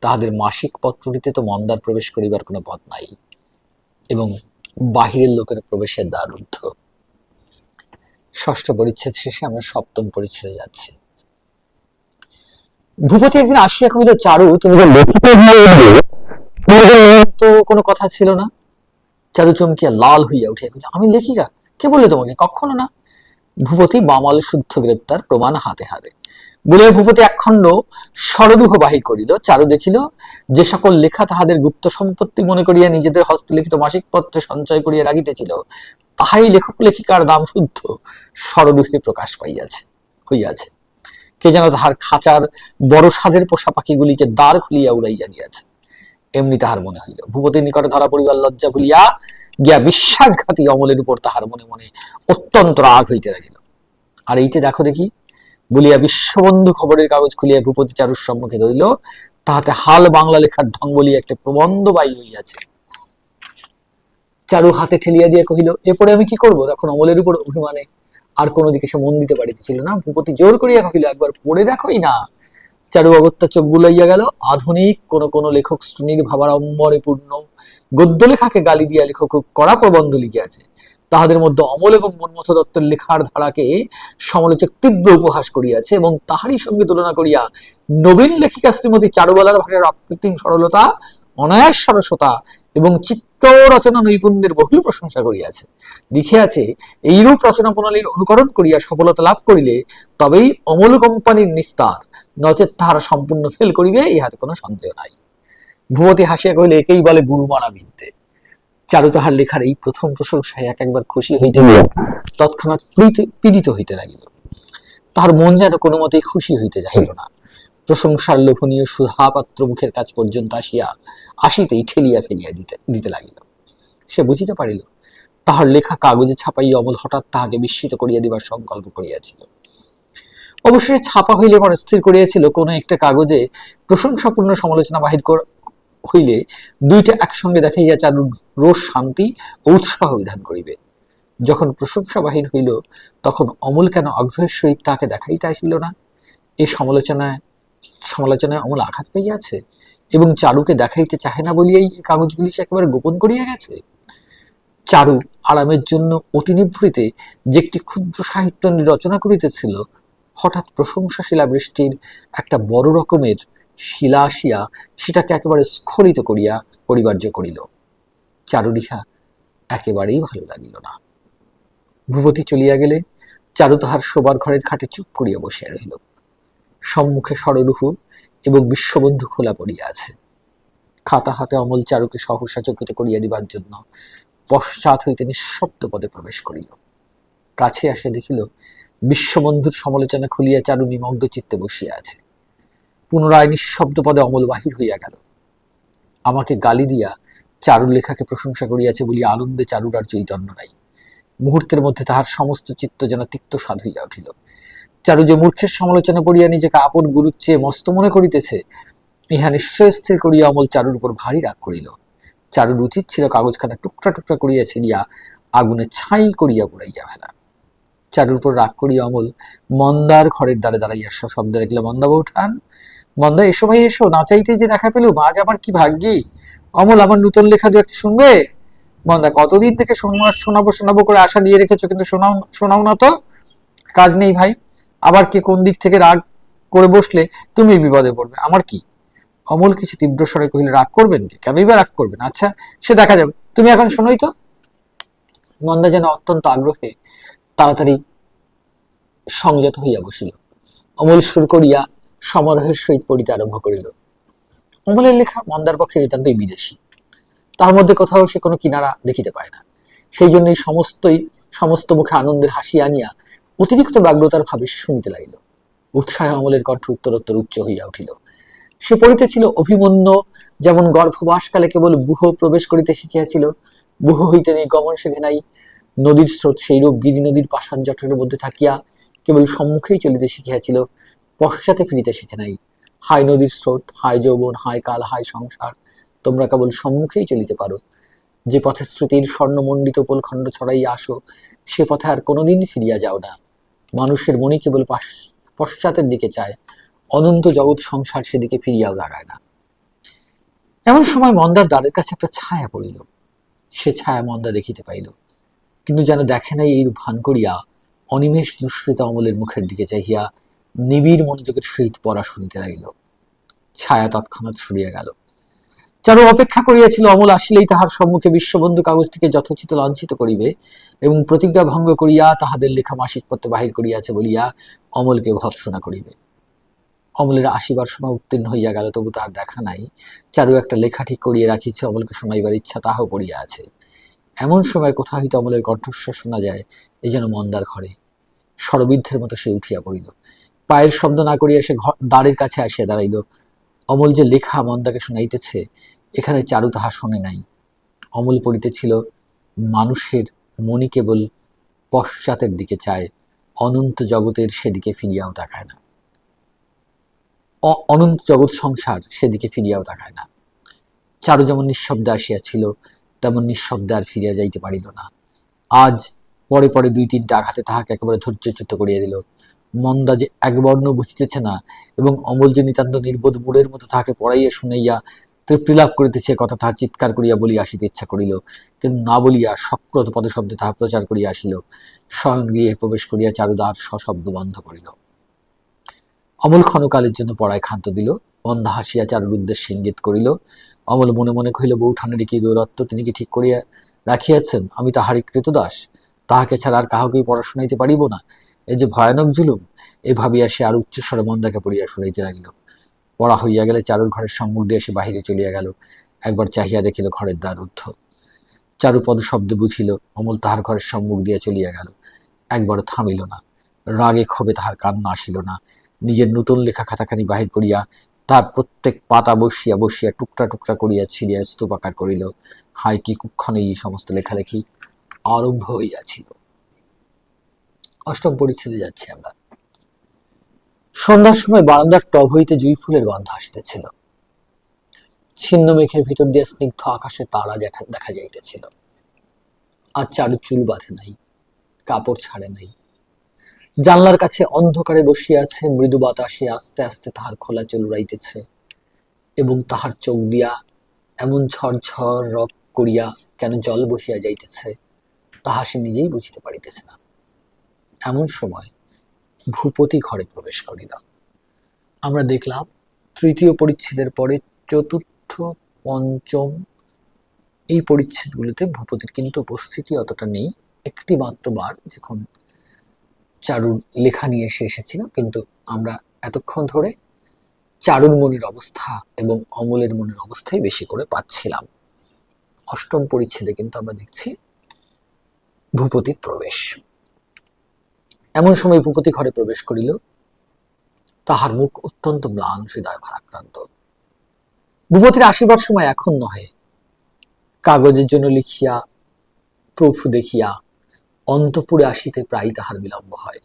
তাহাদের মাসিক পত্রটিতে তো মন্দার প্রবেশ করিবার কোনো পথ নাই, এবং বাহিরের লোকের প্রবেশের দ্বার রুদ্ধ। ষষ্ঠ পরিচ্ছেদ শেষে আমরা সপ্তম পরিচ্ছেদে যাচ্ছি। ভূপতি একদিন আসিয়া কহিল, চারু, তুমি তো কোনো কথা ছিল না। চারু চমকিয়া লাল হইয়া উঠিয়া কহিল, আমি লেখিকা? কে বললে তোমাকে? কখনো না। ভূপতি বামাল শুদ্ধ গ্রেপ্তার প্রমাণ হাতে হাতে বলিয়া ভূপতি একখণ্ড সররূহ বাহির করিল। চারু দেখিল, যে সকল লেখা তাহাদের গুপ্ত সম্পত্তি মনে করিয়া নিজেদের হস্তলিখিত মাসিক পত্রে সঞ্চয় করিয়া রাখিতেছিল, তাহাই লেখক লেখিকার নাম শুদ্ধ সররূহে প্রকাশ হইয়াছে। কে যেন তাহার খাঁচার বড় সাধের পোষা পাখিগুলিকে দ্বার খুলিয়া উড়াইয়া দিয়াছে, এমনি তাহার মনে হইল। ভূপতির নিকটে ধরা পড়িবার লজ্জা ভুলিয়া গিয়া বিশ্বাসঘাতী অমলের উপর তাহার মনে মনে অত্যন্ত রাগ হইতে লাগিল। আর এইটা দেখো দেখি বলিয়া বিশ্ববন্ধু খবরের কাগজ খুলিয়া ভূপতি চারুর সম্মুখে ধরিল। তাহাতে হাল বাংলা লেখার ঢং বলিয়া একটা প্রবন্ধ বাই হইয়াছে। চারু হাতে ঠেলিয়া দিয়া কহিল, এরপরে আমি কি করব? তখন অমলের উপর অভিমানে আর কোনো দিকে সে মন দিতে পারিতেছিল না। ভূপতি জোর করিয়া কহিল, একবার পড়ে দেখোই না। চারু অগত্যা চোখ বুলাইয়া গেল। আধুনিক কোন কোন লেখক শ্রেণীর ভাবাড়ম্বরে পূর্ণ গদ্য লেখাকে গালি দিয়া লেখক কড়া প্রবন্ধ লিখিয়াছে। তাহাদের মধ্যে অমল এবং মন্মথ দত্তের লেখার ধারাকে সমালোচক তীব্র উপহাস করিয়াছে, এবং তাহারই সঙ্গে তুলনা করিয়া নবীন লেখিকা শ্রীমতী চারুবালার ভাষার অকৃত্রিম সরলতা, অনায়াস সরসতা এবং চিত্র রচনা নৈপুণ্যের বহুল প্রশংসা করিয়াছে। লিখিয়াছে, এইরূপ রচনা প্রণালীর অনুকরণ করিয়া সফলতা লাভ করিলে তবেই অমল কোম্পানির নিস্তার, নচেত তাহারা সম্পূর্ণ ফেল করিবে, ইহাতে কোনো সন্দেহ নাই। ভূপতি হাসিয়া কহিল, একেই বলে গুরুমারা বিদ্যে। চারু তাহার লেখার এই প্রথম প্রশংসায় একবার খুশি হইতে গিয়া তৎক্ষণাৎ পীড়িত হইতে লাগিল। তাহার মন যেন কোনো মতেই খুশি হইতে চাহিল না। প্রশংসার লোভনীয় সুধাপাত্র মুখের কাছ পর্যন্ত আসিতেই ঠেলিয়া ফেলিয়া দিতে লাগিল। সে বুঝিতে পারিল, তাহার লেখা কাগজে ছাপাইয়া অমল হঠাৎ তাহাকে বিস্মিত করিয়া দিবার সংকল্প করিয়াছিল। অবশ্যই ছাপা হইলে পরে স্থির করিয়াছিল, কোনো একটা কাগজে প্রশংসাপূর্ণ সমালোচনা বাহির হইলে দুইটা একসঙ্গে দেখাইয়া চারুর রোষ, শান্তি ও উৎসাহ বিধান করিবে। যখন প্রশংসা বাহির হইল, তখন অমল কেন আগ্রহের সহিত তাহাকে দেখাইতে আসিল না? এই সমালোচনায় অমল আঘাত পাইয়াছে এবং চারুকে দেখাইতে চাহে না বলিয়াই এই কাগজগুলি সে একেবারে গোপন করিয়া গেছে। চারু আরামের জন্য অতি নিভৃতে যে একটি ক্ষুদ্র সাহিত্য রচনা করিতেছিল, হঠাৎ প্রশংসা শিলাবৃষ্টির একটা বড় রকমের শিলা আসিয়া সেটাকে একেবারে স্খলিত করিয়া পরিবার্য করিল। চারুর ইহা একেবারেই ভালো লাগিল না। ভূপতি চলিয়া গেলে চারু তাহার শোবার ঘরের খাটে চুপ করিয়া বসিয়া রহিল। সম্মুখে সররূহ এবং বিশ্ববন্ধু খোলা পড়িয়া আছে। খাতা হাতে অমল চারুকে সহসা চকিত করিয়া দিবার জন্য পশ্চাৎ হইতে নিঃশব্দ পদে প্রবেশ করিল। কাছে আসে দেখিল, বিশ্ববন্ধুর সমালোচনা খুলিয়া চারু নিমগ্ন চিত্তে বসিয়া আছে। পুনরায় নিঃশব্দ পদে অমল বাহির হইয়া গেল। আমাকে গালি দিয়া চারুর লেখাকে প্রশংসা করিয়াছে বলিয়া আনন্দে চারুর আর চৈতন্য নাই। মুহূর্তের মধ্যে তাহার সমস্ত চিত্ত যেন তিক্ত স্বাদ হইয়া উঠিল। চারু যে মূর্খের সমালোচনা করিয়া নিজেকে আপন গুরুর চেয়ে মস্ত মনে করিতেছে, ইহা নিশ্চয় স্থির করিয়া অমল চারুর উপর ভারী রাগ করিল। চারুর উচিত ছিল কাগজখানা টুকরা টুকরা করিয়া ছিঁড়িয়া আগুনে ছাই করিয়া পুড়াইয়া ফেলা। চারুর উপর রাগ করিয়া অমল মন্দার ঘরের দ্বারে দাঁড়াইয়া শব্দে রাখিল, মন্দা বউঠান, মন্দা এসো ভাই এসো, না চাইতে যে দেখা পেলুম, আজ আমার কি ভাগ্যি। অমল, আমার নূতন লেখা দু একটা শুনবে? মন্দা, কতদিন থেকে শোনাবো করে আশা দিয়ে রেখেছো, কিন্তু শোনাও না তো। কাজ নেই ভাই, আবার কে কোন দিক থেকে রাগ করে বসলে তুমি বিপদে পড়বে, আমার কি? অমল কিছু তীব্র স্বরে কহিল, রাগ করবেন কি? কেনই বা রাগ করবেন? আচ্ছা, সে দেখা যাবে, তুমি এখন শোনোই তো। মন্দা যেন অত্যন্ত আগ্রহে তাড়াতাড়ি সংযত হইয়া বসিল। অমল সুর করিয়া সমারোহের সহিত পড়িতে আরম্ভ করিল। অমলের লেখা মন্দার পক্ষে নিতান্তই বিদেশি, তার মধ্যে কোথাও সে কোনো কিনারা দেখিতে পায় না। সেই জন্যই সমস্ত মুখে আনন্দের হাসি আনিয়া অতিরিক্ত ব্যগ্রতার ভাবে শুনিতে লাগিল। উৎসাহে অমলের কণ্ঠ উত্তরোত্তর উচ্চ হইয়া উঠিল। সে পড়িতেছিল, অভিমন্যু যেমন গর্ভবাসকালে কেবল বুহ প্রবেশ করিতে শিখিয়াছিল, বুহ হইতে নির্গমন শেখে নাই, নদীর স্রোত সেইরূপ গিরি নদীর পাষাণ জঠরের মধ্যে থাকিয়া কেবল সম্মুখেই চলিতে শিখিয়াছিল, পশ্চাতে ফিরিতে শিখে নাই। হায় নদীর স্রোত, হায় যৌবন, হায় কাল, হায় সংসার, তোমরা কেবল সম্মুখেই চলিতে পারো, যে পথে স্মৃতির স্বর্ণমণ্ডিত উপলখণ্ড ছড়াইয়া আসো, সে পথে আর কোনোদিন ফিরিয়া যাও না। মানুষের মনে কেবল পশ্চাতের দিকে চায়, অনন্ত জগৎ সংসার সেদিকে ফিরিয়াও দাঁড়ায় না। এমন সময় মন্দার দ্বারের কাছে একটা ছায়া পড়িল। সে ছায়া মন্দা দেখিতে পাইল, কিন্তু যেন দেখে নাই এইরূপ ভান করিয়া অনিমেষ দুষ্কৃত অমলের মুখের দিকে চাহিয়া নিবিড় মনোযোগের সহিত পড়া শুনিতে লাগিল। ছায়া তৎক্ষণাৎ সরিয়া গেল। চারু অপেক্ষা করিয়াছিল অমল আসিলেই তাহার সম্মুখে বিশ্ববন্ধু কাগজটিকে যথোচিত লাঞ্ছিত করিবে এবং প্রতিজ্ঞা ভঙ্গ করিয়া তাহাদের লেখা মাসিক পত্র বাহির করিয়াছে বলিয়া অমলকে ভৎসনা করিবে। অমলের আসিবার সময় উত্তীর্ণ হইয়া গেল, তবু তাহার দেখা নাই। চারু একটা লেখা ঠিক করিয়া রাখিছে, অমলকে শোনাইবার ইচ্ছা তাহাও পড়িয়া আছে। এমন সময় কোথা হইতে অমলের কণ্ঠস্বর শোনা যায়, এই যেন মন্দার ঘরে। শরবিদ্ধের মতো সে উঠিয়া পড়িল। পায়ের শব্দ না করিয়া সে দ্বারের কাছে আসিয়া দাঁড়াইল। অমল যে লেখা মন্দাকে শুনাইতেছে, এখানে চারু তাহা শোনে নাই। অমল পড়িতেছিল, মানুষের মনি কেবল পশ্চাতের দিকে চায়, অনন্ত জগতের সেদিকে ফিরিয়াও তাকায় না। অনন্ত জগৎ সংসার সেদিকে ফিরিয়াও তাকায় না। চারু যেমন নিঃশব্দে আসিয়াছিল, তেমন নিঃশব্দে আর ফিরিয়া যাইতে পারিল না। আজ পরে পরে ২-৩টা আঘাতে তাহাকে একেবারে ধৈর্যচ্যুত করিয়া দিল। মন্দা যে একবর্ণ বুঝিতেছে না এবং অমল যে নিতান্ত নির্বোধ মূঢ়ের মতো তাহাকে পড়াইয়া শুনাইয়া তৃপ্তিলাভ করিতেছে, কথা তাহার চিৎকার করিয়া বলিয়া আসিতে ইচ্ছা করিল, কিন্তু না বলিয়া সক্রত পদশব্দে তাহা প্রচার করিয়া আসিল। শয়ন গৃহে প্রবেশ করিয়া চারু দ্বার সশব্দ বন্ধ করিল। অমল ক্ষণকালের জন্য পড়ায় ক্ষান্ত দিল। মন্দা হাসিয়া চারুর উদ্দেশ্যে ইঙ্গিত করিল। অমল মনে মনে কহিল, বৌঠানেরই কি দৌরত্ব, তিনি কি ঠিক করিয়া রাখিয়াছেন আমি তাহারই কৃতদাস, তাহাকে ছাড়া আর কাহাকেই পড়া শুনাইতে পারিব না, এই যে ভয়ানক জুলুম। এ ভাবিয়া সে আর উচ্চস্বরে মন্দাকে পড়িয়া শুনাইতে লাগিল। পড়া হইয়া গেলে চারুর ঘরের সম্মুখ দিয়ে সে বাহিরে চলিয়া গেল। একবার চাহিয়া দেখিল ঘরের দ্বার রুদ্ধ। চারু পদশব্দে বুঝিল অমল তাহার ঘরের সম্মুখ দিয়া চলিয়া গেল। একবারও থামিল না, রাগে ক্ষোভে তাহার কান্না আসিল না। নিজের নূতন লেখা খাতাখানি বাহির করিয়া তার প্রত্যেক পাতা বসিয়া বসিয়া টুকরা টুকরা করিয়া ছিঁড়িয়া স্তূপাকার করিল। হায়, কি কুক্ষণে এই সমস্ত লেখালেখি আরম্ভ হইয়াছিল। অষ্টম পরিচ্ছেদে যাচ্ছি আমরা। সন্ধ্যার সময় বারান্দার টব হইতে জুঁই ফুলের গন্ধ আসতেছিল। ছিন্ন মেঘের ভিতর দিয়া স্নিগ্ধ আকাশে তারা দেখা যাইতেছিল। আর চারু চুল বাঁধে নাই, কাপড় ছাড়ে নাই। জানলার কাছে অন্ধকারে বসিয়া আছে, মৃদু বাতাসে আস্তে আস্তে তাহার খোলা চুল উড়াইতেছে এবং তাহার চোখ দিয়া এমন ঝরঝর রব করিয়া কেন জল বহিয়া যাইতেছে, তাহা সে নিজেই বুঝিতে পারিতেছে না। এমন সময় ভূপতি ঘরে প্রবেশ করিল। আমরা দেখলাম তৃতীয় পরিচ্ছেদের পরে চতুর্থ, পঞ্চম এই পরিচ্ছেদগুলোতে ভূপতির কিন্তু উপস্থিতি অতটা নেই। একটি মাত্র বার যখন চারুর লেখা নিয়ে এসে এসেছিল, কিন্তু আমরা এতক্ষণ ধরে চারুর মনের অবস্থা এবং অমলের মনের অবস্থাই বেশি করে পাচ্ছিলাম। অষ্টম পরিচ্ছেদে কিন্তু আমরা দেখছি ভূপতির প্রবেশ। এমন সময় ভূপতি ঘরে প্রবেশ করিল। তাহার মুখ অত্যন্ত ম্লান, হৃদয় ভারাক্রান্ত। ভূপতির আসিবার সময় এখন নহে। কাগজের জন্য লিখিয়া প্রুফ দেখিয়া অন্তঃপুরে আসিতে প্রায় তাহার বিলম্ব হয়।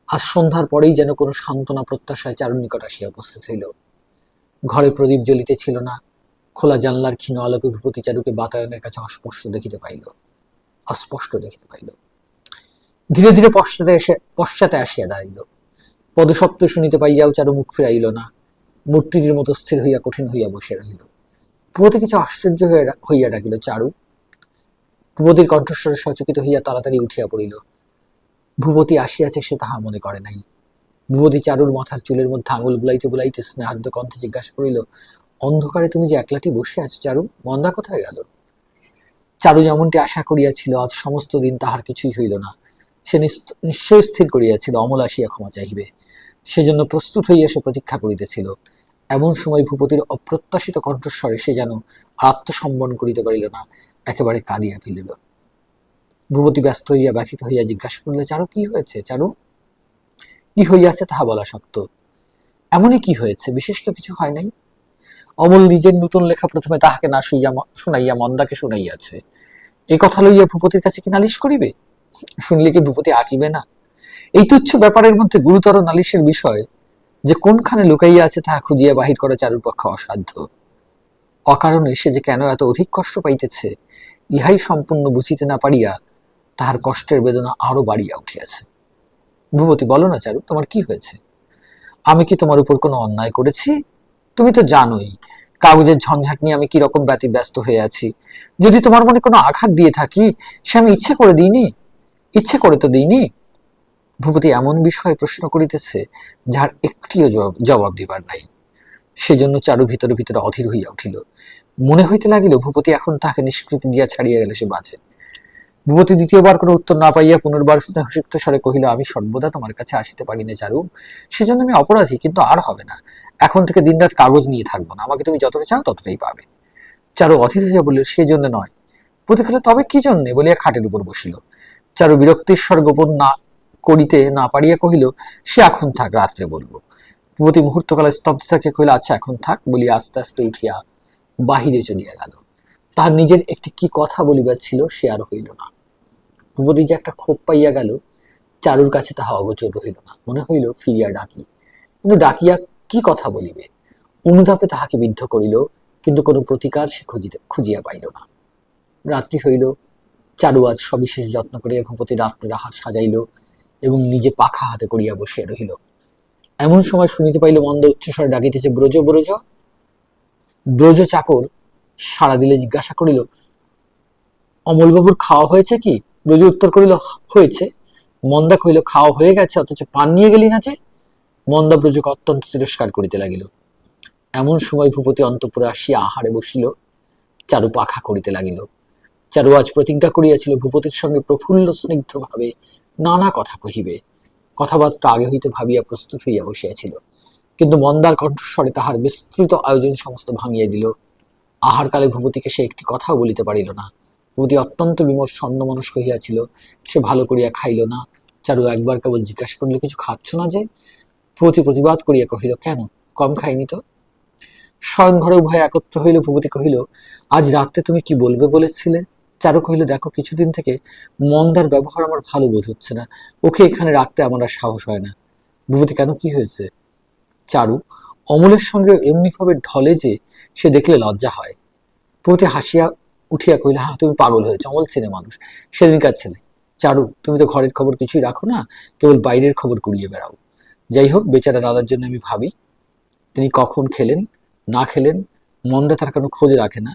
আজ সন্ধ্যার পরেই যেন কোনো সান্ত্বনা প্রত্যাশায় চারুর নিকট আসিয়া উপস্থিত হইল। ঘরে প্রদীপ জ্বলিতেছিল না। খোলা জানলার ক্ষীণ আলোকে ভূপতি চারুকে বাতায়নের কাছে অস্পষ্ট দেখিতে পাইল। ধীরে ধীরে পশ্চাতে আসিয়া দাঁড়াইল। পদশব্দ শুনিতে পাইয়াও চারু মুখ ফিরাইল না। মূর্তিটির মতো স্থির হইয়া কঠিন হইয়া বসে রহিল। ভূপতি কিছু আশ্চর্য হইয়া ডাকিল, চারু। ভূপতির কণ্ঠস্বরে সচকিত হইয়া তাড়াতাড়ি উঠিয়া পড়িল। ভূপতি আসিয়াছে সে তাহা মনে করে নাই। ভূপতি চারুর মাথার চুলের মধ্যে আঙুল বুলাইতে বুলাইতে স্নেহার্দ্র কণ্ঠে জিজ্ঞাসা করিল, অন্ধকারে তুমি যে একলাটি বসে আছো চারু, মন্দা কোথায় গেল? চারু যেমনটি আশা করিয়াছিল, আজ সমস্ত দিন তাহার কিছুই হইল না। সে নিশ্চয় স্থির করিয়াছিল অমল আসিয়া ক্ষমা চাহিবে। সেজন্য প্রস্তুত হইয়া সে প্রতীক্ষা করিতেছিল। এমন সময় ভূপতির অপ্রত্যাশিত কণ্ঠস্বরে সে যেন আত্মসম্বরণ করিতে পারিল না, একেবারে কাঁদিয়া ফেলিল। ভূপতি ব্যস্ত হইয়া ব্যথিত হইয়া জিজ্ঞাসা করিল, চারু কি হয়েছে? চারু, কি হইয়াছে তাহা বলা শক্ত। এমনই কি হয়েছে, বিশেষ তো কিছু হয় নাই। অমল নিজের নূতন লেখা প্রথমে তাহাকে না শুনাইয়া মন্দাকে শুনাইয়াছে। এই কথা লইয়া ভূপতির কাছে কি নালিশ করিবে? শুনলে কি ভূপতি আসিবে না? এই তুচ্ছ ব্যাপারের মধ্যে গুরুতর নালিশের বিষয় যে কোনখানে লুকাইয়া আছে তাহা খুঁজিয়া বাহির করা চারুর পক্ষে অসাধ্য। অকারণে সে যে কেন এত অধিক কষ্ট পাইতেছে ইহাই সম্পূর্ণ বুঝিতে না পারিয়া তাহার কষ্টের বেদনা আরো বাড়িয়া উঠিয়াছে। ভূপতি, বলো না চারু, তোমার কি হয়েছে? আমি কি তোমার উপর কোনো অন্যায় করেছি? তুমি তো জানোই কাগজের ঝঞ্ঝাট নিয়ে আমি কিরকম ব্যস্ত হয়ে আছি। যদি তোমার মনে কোনো আঘাত দিয়ে থাকি, সে আমি ইচ্ছে করে দিইনি, ইচ্ছে করে তো দিইনি। ভূপতি এমন বিষয়ে প্রশ্ন করিতেছে যার একটিও জবাব দিবার নাই। সেজন্য চারু ভিতরে ভিতরে অধীর হইয়া উঠিল। মনে হইতে লাগিল ভূপতি এখন তাহাকে নিষ্কৃতি দিয়া ছাড়িয়া গেলে সে বাঁচে। ভূপতি দ্বিতীয়বার কোনো উত্তর না পাইয়া পুনর্বার স্নেহসিক্ত স্বরে কহিল, আমি সর্বদা তোমার কাছে আসিতে পারি না চারু, সেজন্য আমি অপরাধী, কিন্তু আর হবে না। এখন থেকে দিনরাত কাগজ নিয়ে থাকবো না, আমাকে তুমি যতটা চাও ততটাই পাবে। চারু অধীর হইয়া বলিল, সেজন্য নয়। ভূপতি কহিল, তবে কি জন্যে? বলিয়া খাটের উপর বসিল। চারু বিরক্তির স্বর গোপন না করিতে না পারিয়া কহিল, সে এখন থাক, রাত্রে বলবো। ভূপতি মুহূর্তকালে স্তব্ধ থাকিয়া কহিল, আচ্ছা এখন থাক, বলিয়া আস্তে আস্তে উঠিয়া বাহিরে চলিয়া গেল। তাহার নিজের একটি কি কথা বলিবার ছিল, সে আর হইল না। ভূপতি যে একটা ক্ষোভ পাইয়া গেল, চারুর কাছে তাহা অগোচর রহিল না। মনে হইল ফিরিয়া ডাকি, কিন্তু ডাকিয়া কি কথা বলিবে? অনুতাপে তাহাকে বিদ্ধ করিল, কিন্তু কোনো প্রতিকার সে খুঁজিয়া পাইল না। রাত্রি হইল। চারু আজ সবিশেষ যত্ন করিয়া ভূপতি রাত্রে আহার সাজাইল এবং নিজে পাখা হাতে করিয়া বসিয়া রহিল। এমন সময় শুনিতে পাইল মন্দা উচ্চস্বরে ডাকিতেছে, ব্রজ ব্রজ। ব্রজ চাকর সাড়া দিলে জিজ্ঞাসা করিল, অমলবাবুর খাওয়া হয়েছে কি? ব্রজ উত্তর করিল, হয়েছে। মন্দা কহিল, খাওয়া হয়ে গেছে, অথচ পান নিয়ে গেলি না যে? মন্দা ব্রজকে অত্যন্ত তিরস্কার করিতে লাগিল। এমন সময় ভূপতি অন্তঃপুরে আসিয়া আহারে বসিল। চারু পাখা করিতে লাগিল। চারু আজ প্রতিজ্ঞা করিয়াছিল ভূপতির সঙ্গে প্রফুল্ল স্নিগ্ধ ভাবে নানা কথা কহিবে। কথাবার্তা আগে হইতে ভাবিয়া প্রস্তুত হইয়া বসিয়াছিল, কিন্তু মন্দার কণ্ঠস্বরে তাহার বিস্তৃত আয়োজন সমস্ত ভাঙিয়া দিল। আহার কালে ভূপতিকে সে একটি কথাও বলিতে পারিল না। ভূপতি অত্যন্ত বিমর্ষ অন্যমনস্ক হইয়াছিল, সে ভালো করিয়া খাইল না। চারু একবার কেবল জিজ্ঞাসা করিল, কিছু খাচ্ছ না যে? ভূপতি প্রতিবাদ করিয়া কহিল, কেন, কম খাইনি তো। শয়ন ঘরে উভয় একত্র হইল। ভূপতি কহিল, আজ রাত্রে তুমি কি বলবে বলেছিলে? চারু কহিল, দেখো, কিছুদিন থেকে মন্দার ব্যবহার আমার ভালো বোধ হচ্ছে না, ওকে এখানে রাখতে আমার আর সাহস হয় না। ভূপতি, কেন, কি হয়েছে? চারু, অমলের সঙ্গে এমনি ভাবে ঢলে যে সে দেখলে লজ্জা হয়। ভূপতি হাসিয়া উঠিয়া কহিল, হ্যাঁ, তুমি পাগল হয়েছ, অমল ছেলে মানুষ, সেদিনকার ছেলে। চারু, তুমি তো ঘরের খবর কিছুই রাখো না, কেবল বাইরের খবর কুড়িয়ে বেড়াও। যাই হোক, বেচারা দাদার জন্য আমি ভাবি। তিনি কখন খেলেন না খেলেন মন্দা তার কোনো খোঁজ রাখে না,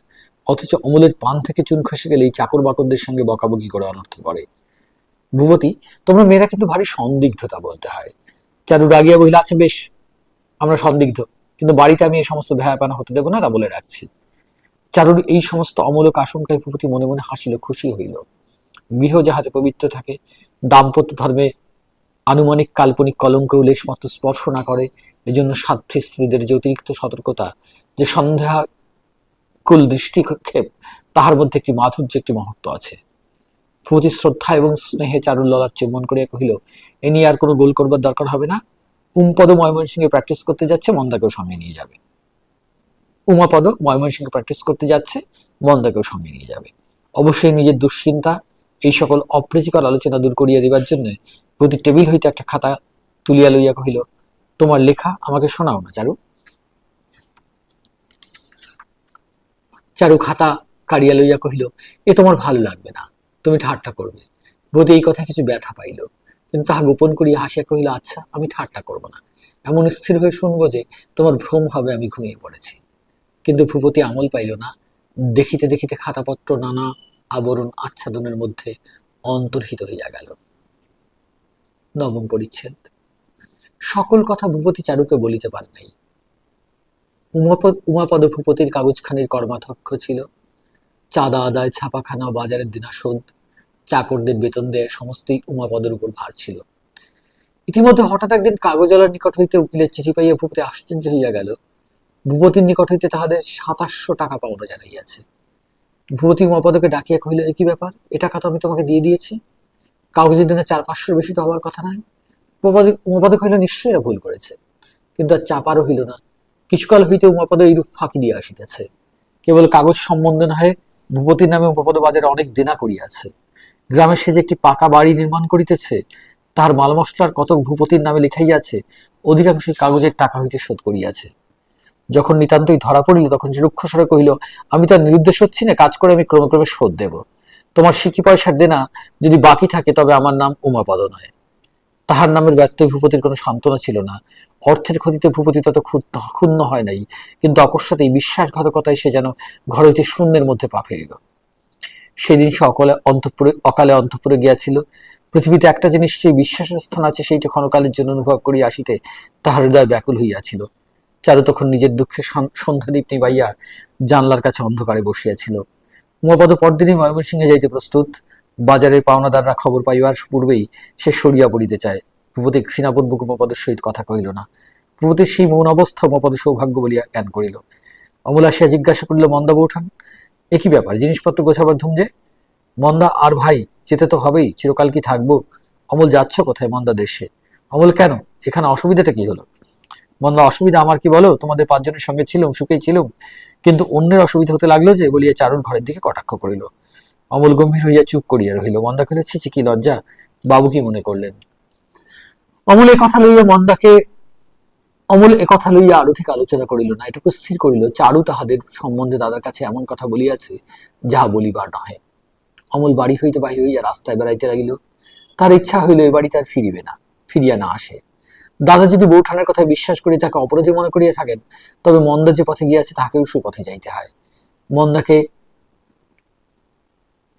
অথচ অমলের পান থেকে চুন খসে গেলেই চাকর বাকরদের সঙ্গে বকাবকি করে অনর্থ করে। ভূপতি, তোমরা মেয়েরা কিন্তু ভারী সন্দিগ্ধতা বলতে হয়। চারু রাগিয়া বলিল, আচ্ছা বেশ, আমরা সন্দিগ্ধ, কিন্তু বাড়িতে আমি এই সমস্ত ভ্যাপানা হতে দেবো না, তা বলে রাখছি। চারুর এই সমস্ত অমূলক আশঙ্কায় ভূপতি মনে মনে হাসিল, খুশি হইল। গৃহ যাহাতে পবিত্র থাকে, দাম্পত্য ধর্মে আনুমানিক কাল্পনিক কলঙ্কেও লেশমাত্র স্পর্শ না করে, এজন্য সাধ্যী স্ত্রীদের যে অতিরিক্ত সতর্কতা, যে সন্দেহাকুল দৃষ্টিক্ষেপ, তাহার মধ্যে একটি মাধুর্য, একটি মহত্ব আছে। ভূপতি শ্রদ্ধা এবং স্নেহে চারুর ললাট চুম্বন করিয়া কহিল, এ নিয়ে আর কোনো গোল করবার দরকার হবে না। উমপদ ময়মনসিংহে প্র্যাকটিস করতে যাচ্ছে, মন্দাকেও সঙ্গে নিয়ে যাবে। উমাপদ ময়মনসিংহে প্র্যাকটিস করতে যাচ্ছে, মন্দাকেও সঙ্গে নিয়ে যাবে। অবশ্যই নিজের দুশ্চিন্তা, এই সকল অপ্রীতিকর আলোচনা দূর করিয়া দিবার জন্য প্রতি টেবিল হইতে একটা খাতা তুলিয়া লইয়া কহিল, তোমার লেখা আমাকে শোনাও না চারু। চারু খাতা কাড়িয়া লইয়া কহিল, এ তোমার ভালো লাগবে না, তুমি ঠাট্টা করবে। বোধ এই কথা কিছু ব্যথা পাইল, কিন্তু তাহা গোপন করিয়া হাসিয়া কহিল, আচ্ছা, আমি ঠাট্টা করব না, এমন স্থির হয়ে শুনবো যে তোমার ভ্রম হবে আমি ঘুমিয়ে পড়েছি। কিন্তু ভূপতি আমল পাইল না। দেখিতে দেখিতে খাতাপত্র নানা আবরণ আচ্ছাদনের মধ্যে অন্তর্হিত হইয়া গেল। নবম পরিচ্ছেদ। সকল কথা ভূপতি চারুকে বলিতে পারে নাই। উমাপদ ভূপতির কাগজখানির কর্মাধ্যক্ষ ছিল। চাঁদা আদায়, ছাপাখানা, বাজারের দেনা শোধ, চাকরদের বেতন দেয়, সমস্তই উমাপদের উপর ভার ছিল। ইতিমধ্যে হঠাৎ একদিন কাগজওয়ালার নিকট হইতে উকিলের চিঠি পাইয়া ভূপতি আশ্চর্য হইয়া গেল। ভূপতির নিকট হইতে তাহাদের 2700 টাকা পাওনা জানাইয়াছে। ভূপতি উমাপদকে ডাকিয়া কহিল, এ কি ব্যাপার, এ টাকা তো আমি তোমাকে দিয়ে দিয়েছি, কাগজের দিনে 400-500 বেশি তো হওয়ার কথা নয়। উমাপদ কহিল, নিশ্চয়ই এরা ভুল করেছে। কিন্তু আর চাপারও হইল না। কিছুকাল হইতে উমাপদ এইরূপ ফাঁকি দিয়া আসিতেছে। কেবল কাগজ সম্বন্ধে নহে, ভূপতির নামে উমাপদ বাজারে অনেক দেনা করিয়াছে। গ্রামে সে যে একটি পাকা বাড়ি নির্মাণ করিতেছে, তাহার মাল মশলার কতক ভূপতির নামে লিখাইয়াছে, অধিকাংশই কাগজের টাকা হইতে শোধ করিয়াছে। যখন নিতান্তই ধরা পড়িল তখন সে রুক্ষস্বরে কহিল, আমি তো আর নিরুদ্দেশ হচ্ছি না, কাজ করে আমি ক্রমে ক্রমে শোধ দেব। তোমার সিকি পয়সার দেনা যদি বাকি থাকে তবে আমার নাম উমাপদ নয়। তাহার নামের ব্যত্যয় ভূপতির কোনো সান্ত্বনা ছিল না। অর্থের ক্ষতিতে ভূপতি তত ক্ষুণ্ণ হয় নাই, কিন্তু অকস্মাৎ এই বিশ্বাসঘাতকতায় সে যেন ঘর হইতে শূন্যের মধ্যে পা ফেলিল। সেদিন সে অকালে অন্তঃপুরে গিয়াছিল। পৃথিবীতে একটা জিনিস সেই বিশ্বাসের স্থান আছে, সেইটা ক্ষণকালের জন্য অনুভব করিয়া আসিতে তাহার হৃদয় ব্যাকুল হইয়াছিল। চারু তখন নিজের দুঃখে সন্ধ্যাদীপ নিবাইয়া জানলার কাছে অন্ধকারে বসিয়াছিল। উমাপদ পরদিনই ময়মনসিংহে যাইতে প্রস্তুত। বাজারের পাওনাদাররা খবর পাইবার পূর্বেই সে সরিয়া পড়িতে চায়। ভূপতি ঘৃণাপূর্বক উমাপদের সহিত কথা কহিল না। ভূপতির সেই মৌন অবস্থা উমাপদ সৌভাগ্য বলিয়া জ্ঞান করিল। অমল আসিয়া জিজ্ঞাসা করিল, মন্দা বউঠান, একই ব্যাপার, জিনিসপত্র গোছাবার ধুম যে? মন্দা, আর ভাই, যেতে তো হবেই, চিরকাল কি থাকবো? অমল, যাচ্ছ কোথায়? মন্দা, দেশে। অমল, কেন? এখানে অসুবিধাটা কি হলো? মন্দা, অসুবিধা আমার কি বলো, তোমাদের পাঁচজনের সঙ্গে ছিলুম, সুখেই ছিলুম, কিন্তু অন্যের অসুবিধা হতে লাগলো যে, বলিয়া চারুর ঘরের দিকে কটাক্ষ করিল। অমল গম্ভীর হইয়া চুপ করিয়া রহিল। মন্দা কহিল, ছি ছি, কি লজ্জা! বাবু কি মনে করলেন? অমল এ কথা লইয়া আরো থেকে আলোচনা করিল না। এটুকু স্থির করিল, চারু তাহাদের সম্বন্ধে দাদার কাছে এমন কথা বলিয়াছে যাহা বলিবার নহে। অমল বাড়ি হইতে বাহির হইয়া রাস্তায় বেড়াইতে লাগিল। তার ইচ্ছা হইল এ বাড়িতে আর ফিরিয়া না আসে। দাদা যদি বউঠানের কথায় বিশ্বাস করি তাকে অপরাধী মনে করিয়া থাকেন, তবে মন্দা যে পথে গিয়াছে তাহাকেও সুপথে যাইতে হয়। মন্দাকে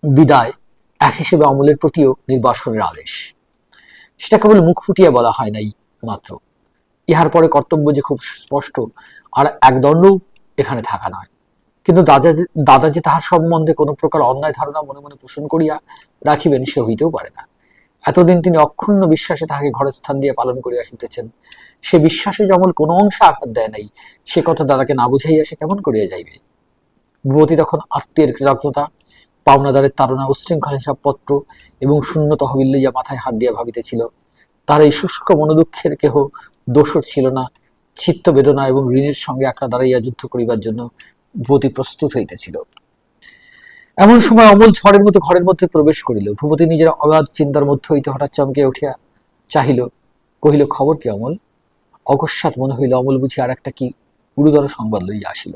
বিদায় এক হিসেবে অমলের প্রতিও নির্বাসনের আদেশ। সেটা কেবল মুখ ফুটিয়া বলা হয় নাই মাত্র। ইহার পরে কর্তব্য যে খুব স্পষ্ট, আর একদণ্ডও এখানে থাকা নয়। কিন্তু দাদা যে তাহার সম্বন্ধে কোনো প্রকার অন্যায় ধারণা মনে মনে পোষণ করিয়া রাখিবেন সে হইতেও পারে না। এতদিন তিনি অক্ষুণ্ণ বিশ্বাসে তাহাকে ঘরের স্থান দিয়ে পালন করিয়া আসিতেছেন। সে বিশ্বাসে যে অমল কোনো অংশে আঘাত দেয় নাই, সে কথা দাদাকে না বুঝাইয়া সে কেমন করিয়া যাইবে? ভূপতি তখন আত্মীয়ের কৃতজ্ঞতা, পাওনাদারের তাড়না, উচ্ছৃঙ্খল হিসাবপত্র এবং শূন্য তহবিল লইয়া মাথায় হাত দিয়া ভাবিতেছিল। তার এই শুষ্ক মনোদুঃখের কেহ দোষর ছিল না। চিত্ত বেদনা এবং ঋণের সঙ্গে একলা দাঁড়াইয়া যুদ্ধ করিবার জন্য ভূপতি প্রস্তুত হইতেছিল। এমন সময় অমল ঝড়ের মতো ঘরের মধ্যে প্রবেশ করিল। ভূপতি নিজের অগাধ চিন্তার মধ্য হইতে হঠাৎ চমকে উঠিয়া চাহিল, কহিল, খবর কি অমল? অকস্মাৎ মনে হইল অমল বুঝি আর একটা কি গুরুতর সংবাদ লইয়া আসিল।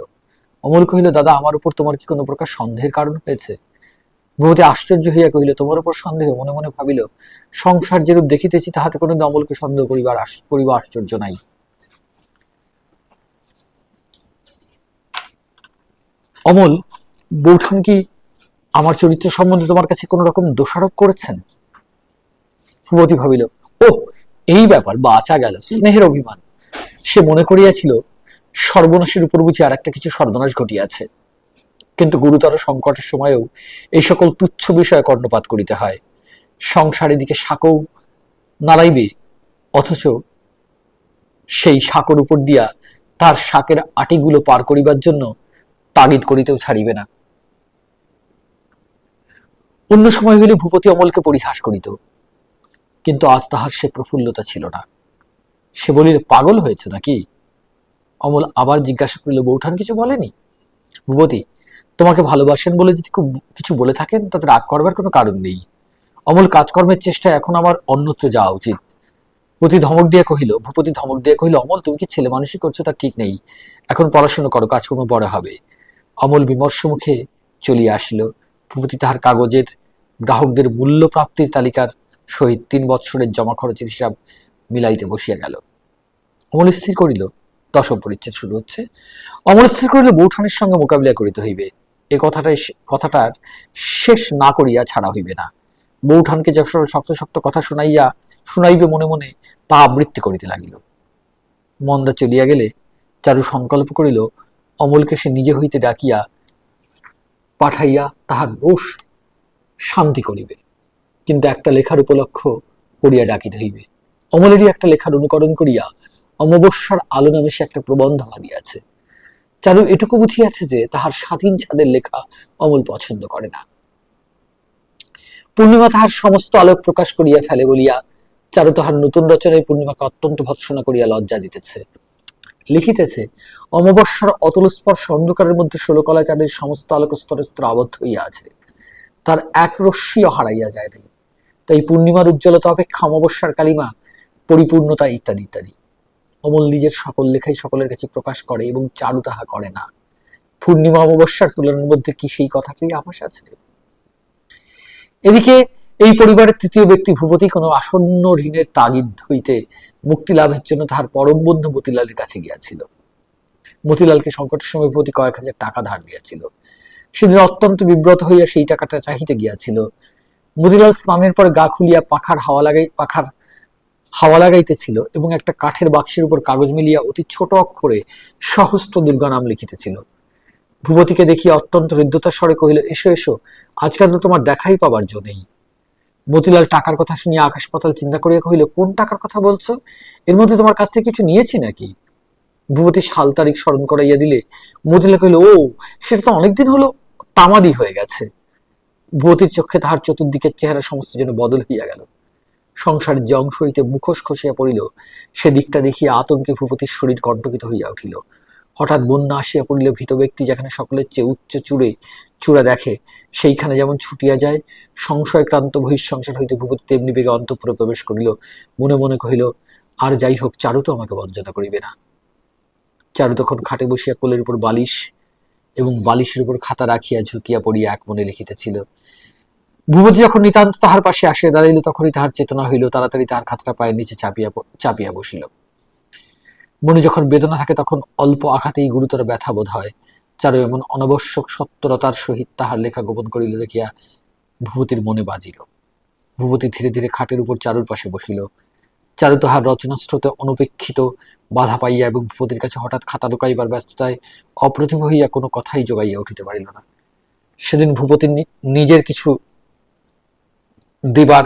অমল কহিল, দাদা, আমার উপর তোমার কি কোনো প্রকার সন্দেহের কারণ হয়েছে? ভূপতি আশ্চর্য হইয়া কহিল, তোমার উপর সন্দেহ? মনে মনে ভাবিল, সংসার যেরূপ দেখিতেছি তাহাতে কোনো অমলকে সন্দেহ করিবা আশ্চর্য নাই। অমল, বৌঠান কি আমার চরিত্র সম্বন্ধে তোমার কাছে কোন রকম দোষারোপ করেছেন? ভূপতি ভাবিল, ও, এই ব্যাপার, বাঁচা গেল। স্নেহের অভিমান। সে মনে করিয়াছিল সর্বনাশের উপর বুঝি আর একটা কিছু সর্বনাশ ঘটিয়াছে। কিন্তু গুরুতর সংকটের সময়েও এই সকল তুচ্ছ বিষয়ে কর্ণপাত করিতে হয়। সংসারের দিকে সাঁকও নাড়াইবে, অথচ সেই সাঁকোর উপর দিয়া তার শাকের আটিগুলো পার করিবার জন্য তাগিদ করিতেও ছাড়িবে না। অন্য সময় হইলে ভূপতি অমলকে পরিহাস করিত, কিন্তু আজ তাহার সে প্রফুল্লতা ছিল না। সে বলিল, পাগল হয়েছে নাকি? অমল আবার জিজ্ঞাসা করিল, বৌঠান কিছু বলেনি? ভূপতি, তোমাকে ভালোবাসেন বলে যদি খুব কিছু বলে থাকেন তাতে রাগ করবার কোনো কারণ নেই। অমল, কাজকর্মের চেষ্টায় এখন আমার অন্যত্র যাওয়া উচিত। ভূপতি ধমক দিয়ে কহিল, অমল, তুমি কি ছেলে মানুষই করছো তার ঠিক নেই। এখন পড়াশোনা করো, কাজকর্ম বড় হবে। অমল বিমর্ষ মুখে চলিয়া আসিল। ভূপতি তাহার কাগজের গ্রাহকদের মূল্য প্রাপ্তির তালিকার সহিত 3 বৎসরের জমা খরচের হিসাব মিলাইতে বসিয়া গেল। অমল স্থির করিল, 10ম পরিচ্ছেদ শুরু হচ্ছে। অমল স্থির করিল বৌঠানের সঙ্গে মোকাবিলা করিতে হইবে। এ কথাটার শেষ না করিয়া ছাড়া হইবে না। বৌঠানকে যে শক্ত শক্ত কথা শুনাইবে মনে মনে তা আবৃত্তি করিতে লাগিল। মন্দা চলিয়া গেলে চারু সংকল্প করিল অমলকে সে নিজে হইতে ডাকিয়া পাঠাইয়া তাহার দোষ শান্তি করিবে, কিন্তু একটা লেখার উপলক্ষ করিয়া ডাকিতে হইবে। অমলেরই একটা লেখার অনুকরণ করিয়া অমাবস্যার আলো নামে সে একটা প্রবন্ধ বাঁধিয়াছে। চারু এটুকু বুঝিয়াছে যে তাহার স্বাধীন ছাদের লেখা অমল পছন্দ করে না। পূর্ণিমা তাহার সমস্ত আলোক প্রকাশ করিয়া ফেলে বলিয়া চারু তাহার নতুন রচনায় পূর্ণিমাকে অত্যন্ত ভৎসনা করিয়া লজ্জা দিতেছে। লিখিতেছে, অমাবস্যার অতল স্পর্শ অন্ধকারের মধ্যে 16 কলা চাঁদের সমস্ত আলোক স্তরে স্তরে আবদ্ধ হইয়া আছে, তার এক রশ্মিও হারাইয়া যায় নাই। তাই পূর্ণিমার উজ্জ্বলতা অপেক্ষা অমাবস্যার কালিমা পরিপূর্ণতা ইত্যাদি ইত্যাদি। অমল নিজের সকল লেখাই সকলের কাছে প্রকাশ করে এবং চারু তাহা করে না। পূর্ণিমা অমাবস্যার তুলনার মধ্যে কি সেই কথাটাই আভাস আছে? এদিকে এই পরিবারের তৃতীয় ব্যক্তি ভূপতি কোনো আসন্ন ঋণের তাগিদ হইতে মুক্তি লাভের জন্য তাহার পরম বন্ধু মতিলালের কাছে গিয়াছিল। মতিলালকে সংকটের সময় ভূপতি কয়েক হাজার টাকা ধার দিয়াছিল। সেদিন অত্যন্ত বিব্রত হইয়া সেই টাকাটা চাহিতে গিয়াছিল। মতিলাল স্নানের পরে গা খুলিয়া পাখার হাওয়া লাগাইতেছিল এবং একটা কাঠের বাক্সের উপর কাগজ মিলিয়া অতি ছোট অক্ষরে সহস্র দুর্গা নাম লিখিতেছিল। ভূপতিকে দেখিয়া অত্যন্ত হৃদ্যতার স্বরে কহিল, এসো এসো, আজকাল তো তোমার দেখাই পাবার জো নেই। মতিলাল টাকার কথা শুনিয়া আকাশ পাতাল চিন্তা করিয়া কহিল, কোন টাকার কথা বলছো? এর মধ্যে তোমার কাছ থেকে কিছু নিয়েছি নাকি? ভূপতি সাল তারিখ স্মরণ করাইয়া দিলে মতিলাল কহিল, ও সেটা তো অনেকদিন হলো তামাদি হয়ে গেছে। ভূপতির চক্ষে তাহার চতুর্দিকের চেহারা সমস্ত যেন বদল হইয়া গেল। সংসারের যে অংশ হইতে মুখোশ খসিয়া পড়িল সেদিকটা দেখিয়া আতঙ্কে ভূপতির শরীর কণ্টকিত হইয়া উঠিল। হঠাৎ বন্যা আসিয়া পড়িল। ভীত ব্যক্তি যেখানে সকলের চেয়ে উচ্চ চূড়া দেখে সেইখানে যেমন ছুটিয়া যায়, সংশয়ক্রান্ত বহিঃসংসার হইতে ভূপতি তেমনি বেগে অন্তঃপুরে প্রবেশ করিল। মনে মনে কহিল, আর যাই হোক, চারু তো আমাকে বঞ্চনা করিবে না। চারু তখন খাটে বসিয়া কোলের উপর বালিশ এবং বালিশের উপর খাতা রাখিয়া ঝুঁকিয়া পড়িয়া এক মনে লিখিতেছিল। ভূপতি যখন নিতান্ত তাহার পাশে আসিয়া দাঁড়াইল তখনই তাহার চেতনা হইল। তাড়াতাড়ি তাহার খাতাটা পায়ের নিচে চাপিয়া বসিল। মনে যখন বেদনা থাকে তখন অল্প আঘাতেই গুরুতর ব্যথা বোধ হয়। চারু এমন অনাবশ্যক সত্বরতার সহিত তাহার লেখা গোপন করিল দেখিয়া ভূপতির মনে বাজিল। ভূপতি ধীরে ধীরে খাটের উপর চারুর পাশে বসিল। চারু তাহার রচনাস্রোতে অনপেক্ষিত বাধা পাইয়া এবং ভূপতির কাছে হঠাৎ খাতা ঢুকাইবার ব্যস্ততায় অপ্রতিভ হইয়া কোনো কথাই জোগাইয়া উঠিতে পারিল না। সেদিন ভূপতির নিজের কিছু দেবার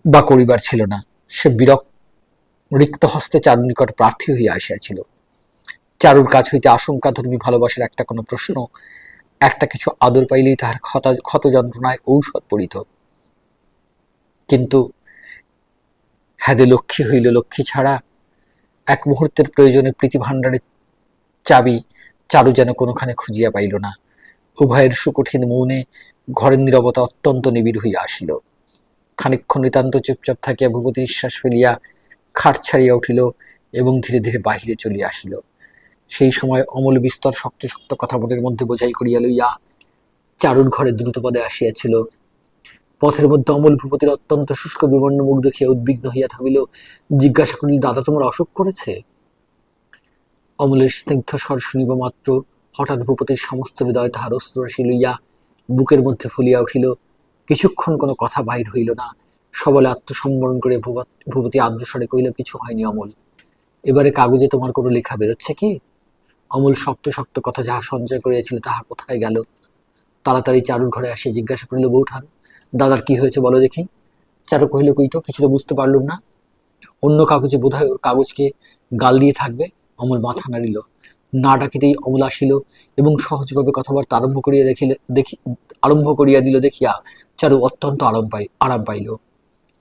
বা করিবার ছিল না। সে রিক্ত হস্তে চারুর নিকট প্রার্থী হইয়া আসিয়াছিল। চারুর কাছ হইতে আশঙ্কাধর্মী ভালোবাসার একটা কোনো প্রশ্ন, একটা কিছু আদর পাইলেই তাহার ক্ষত যন্ত্রণায় ঔষধ পড়িত। কিন্তু হ্যাদে লক্ষ্মী হইল লক্ষ্মী ছাড়া এক মুহূর্তের প্রয়োজনে প্রীতি ভাণ্ডারের চাবি চারু যেন কোনোখানে খুঁজিয়া পাইল না। উভয়ের সুকঠিন মৌনে ঘরের নীরবতা অত্যন্ত নিবিড় হইয়া আসিল। খানিকক্ষণ নিতান্ত চুপচাপ থাকিয়া ভূপতি নিঃশ্বাস ফেলিয়া খাট ছাড়িয়া উঠিল এবং ধীরে ধীরে বাহিরে চলিয়া আসিল। সেই সময় অমল বিস্তর শক্ত শক্ত কথা মনের মধ্যে বোঝাই করিয়া লইয়া চারুর ঘরে দ্রুতপদে আসিয়াছিল। পথের মধ্যে অমল ভূপতির অত্যন্ত শুষ্ক বিবর্ণ মুখ দেখিয়া উদ্বিগ্ন হইয়া থামিল। জিজ্ঞাসা করিল, দাদা তোমার অসুখ করেছে? অমলের স্নিগ্ধ স্বর শুনিবা মাত্র হঠাৎ ভূপতির সমস্ত হৃদয় তাহার অশ্রুরাশি লইয়া বুকের মধ্যে ফুলিয়া উঠিল। কিছুক্ষণ কোনো কথা বাহির হইল না। সবলে আত্মসম্বরণ করে ভূপতি আদ্রস্বরে কহিল, কিছু হয়নি অমল। এবারে কাগজে তোমার কোনো লেখা বেরোচ্ছে কি? অমল শক্ত শক্ত কথা যাহা সঞ্চয় করিয়াছিল তাহা কোথায় গেল? তাড়াতাড়ি চারুর ঘরে আসিয়া জিজ্ঞাসা করিল, বৌঠান, দাদার কি হয়েছে বলো দেখি। চারু কহিল, কই তো, কিছু তো বুঝতে পারলুম না। অন্য কাগজে বোধহয় ওর কাগজকে গাল দিয়ে থাকবে। অমল মাথা নাড়িল। না ডাকিতেই অমল আসিল এবং সহজভাবে কথাবার্তা আরম্ভ করিয়া দিল দেখিয়া চারু অত্যন্ত আরাম পাইল।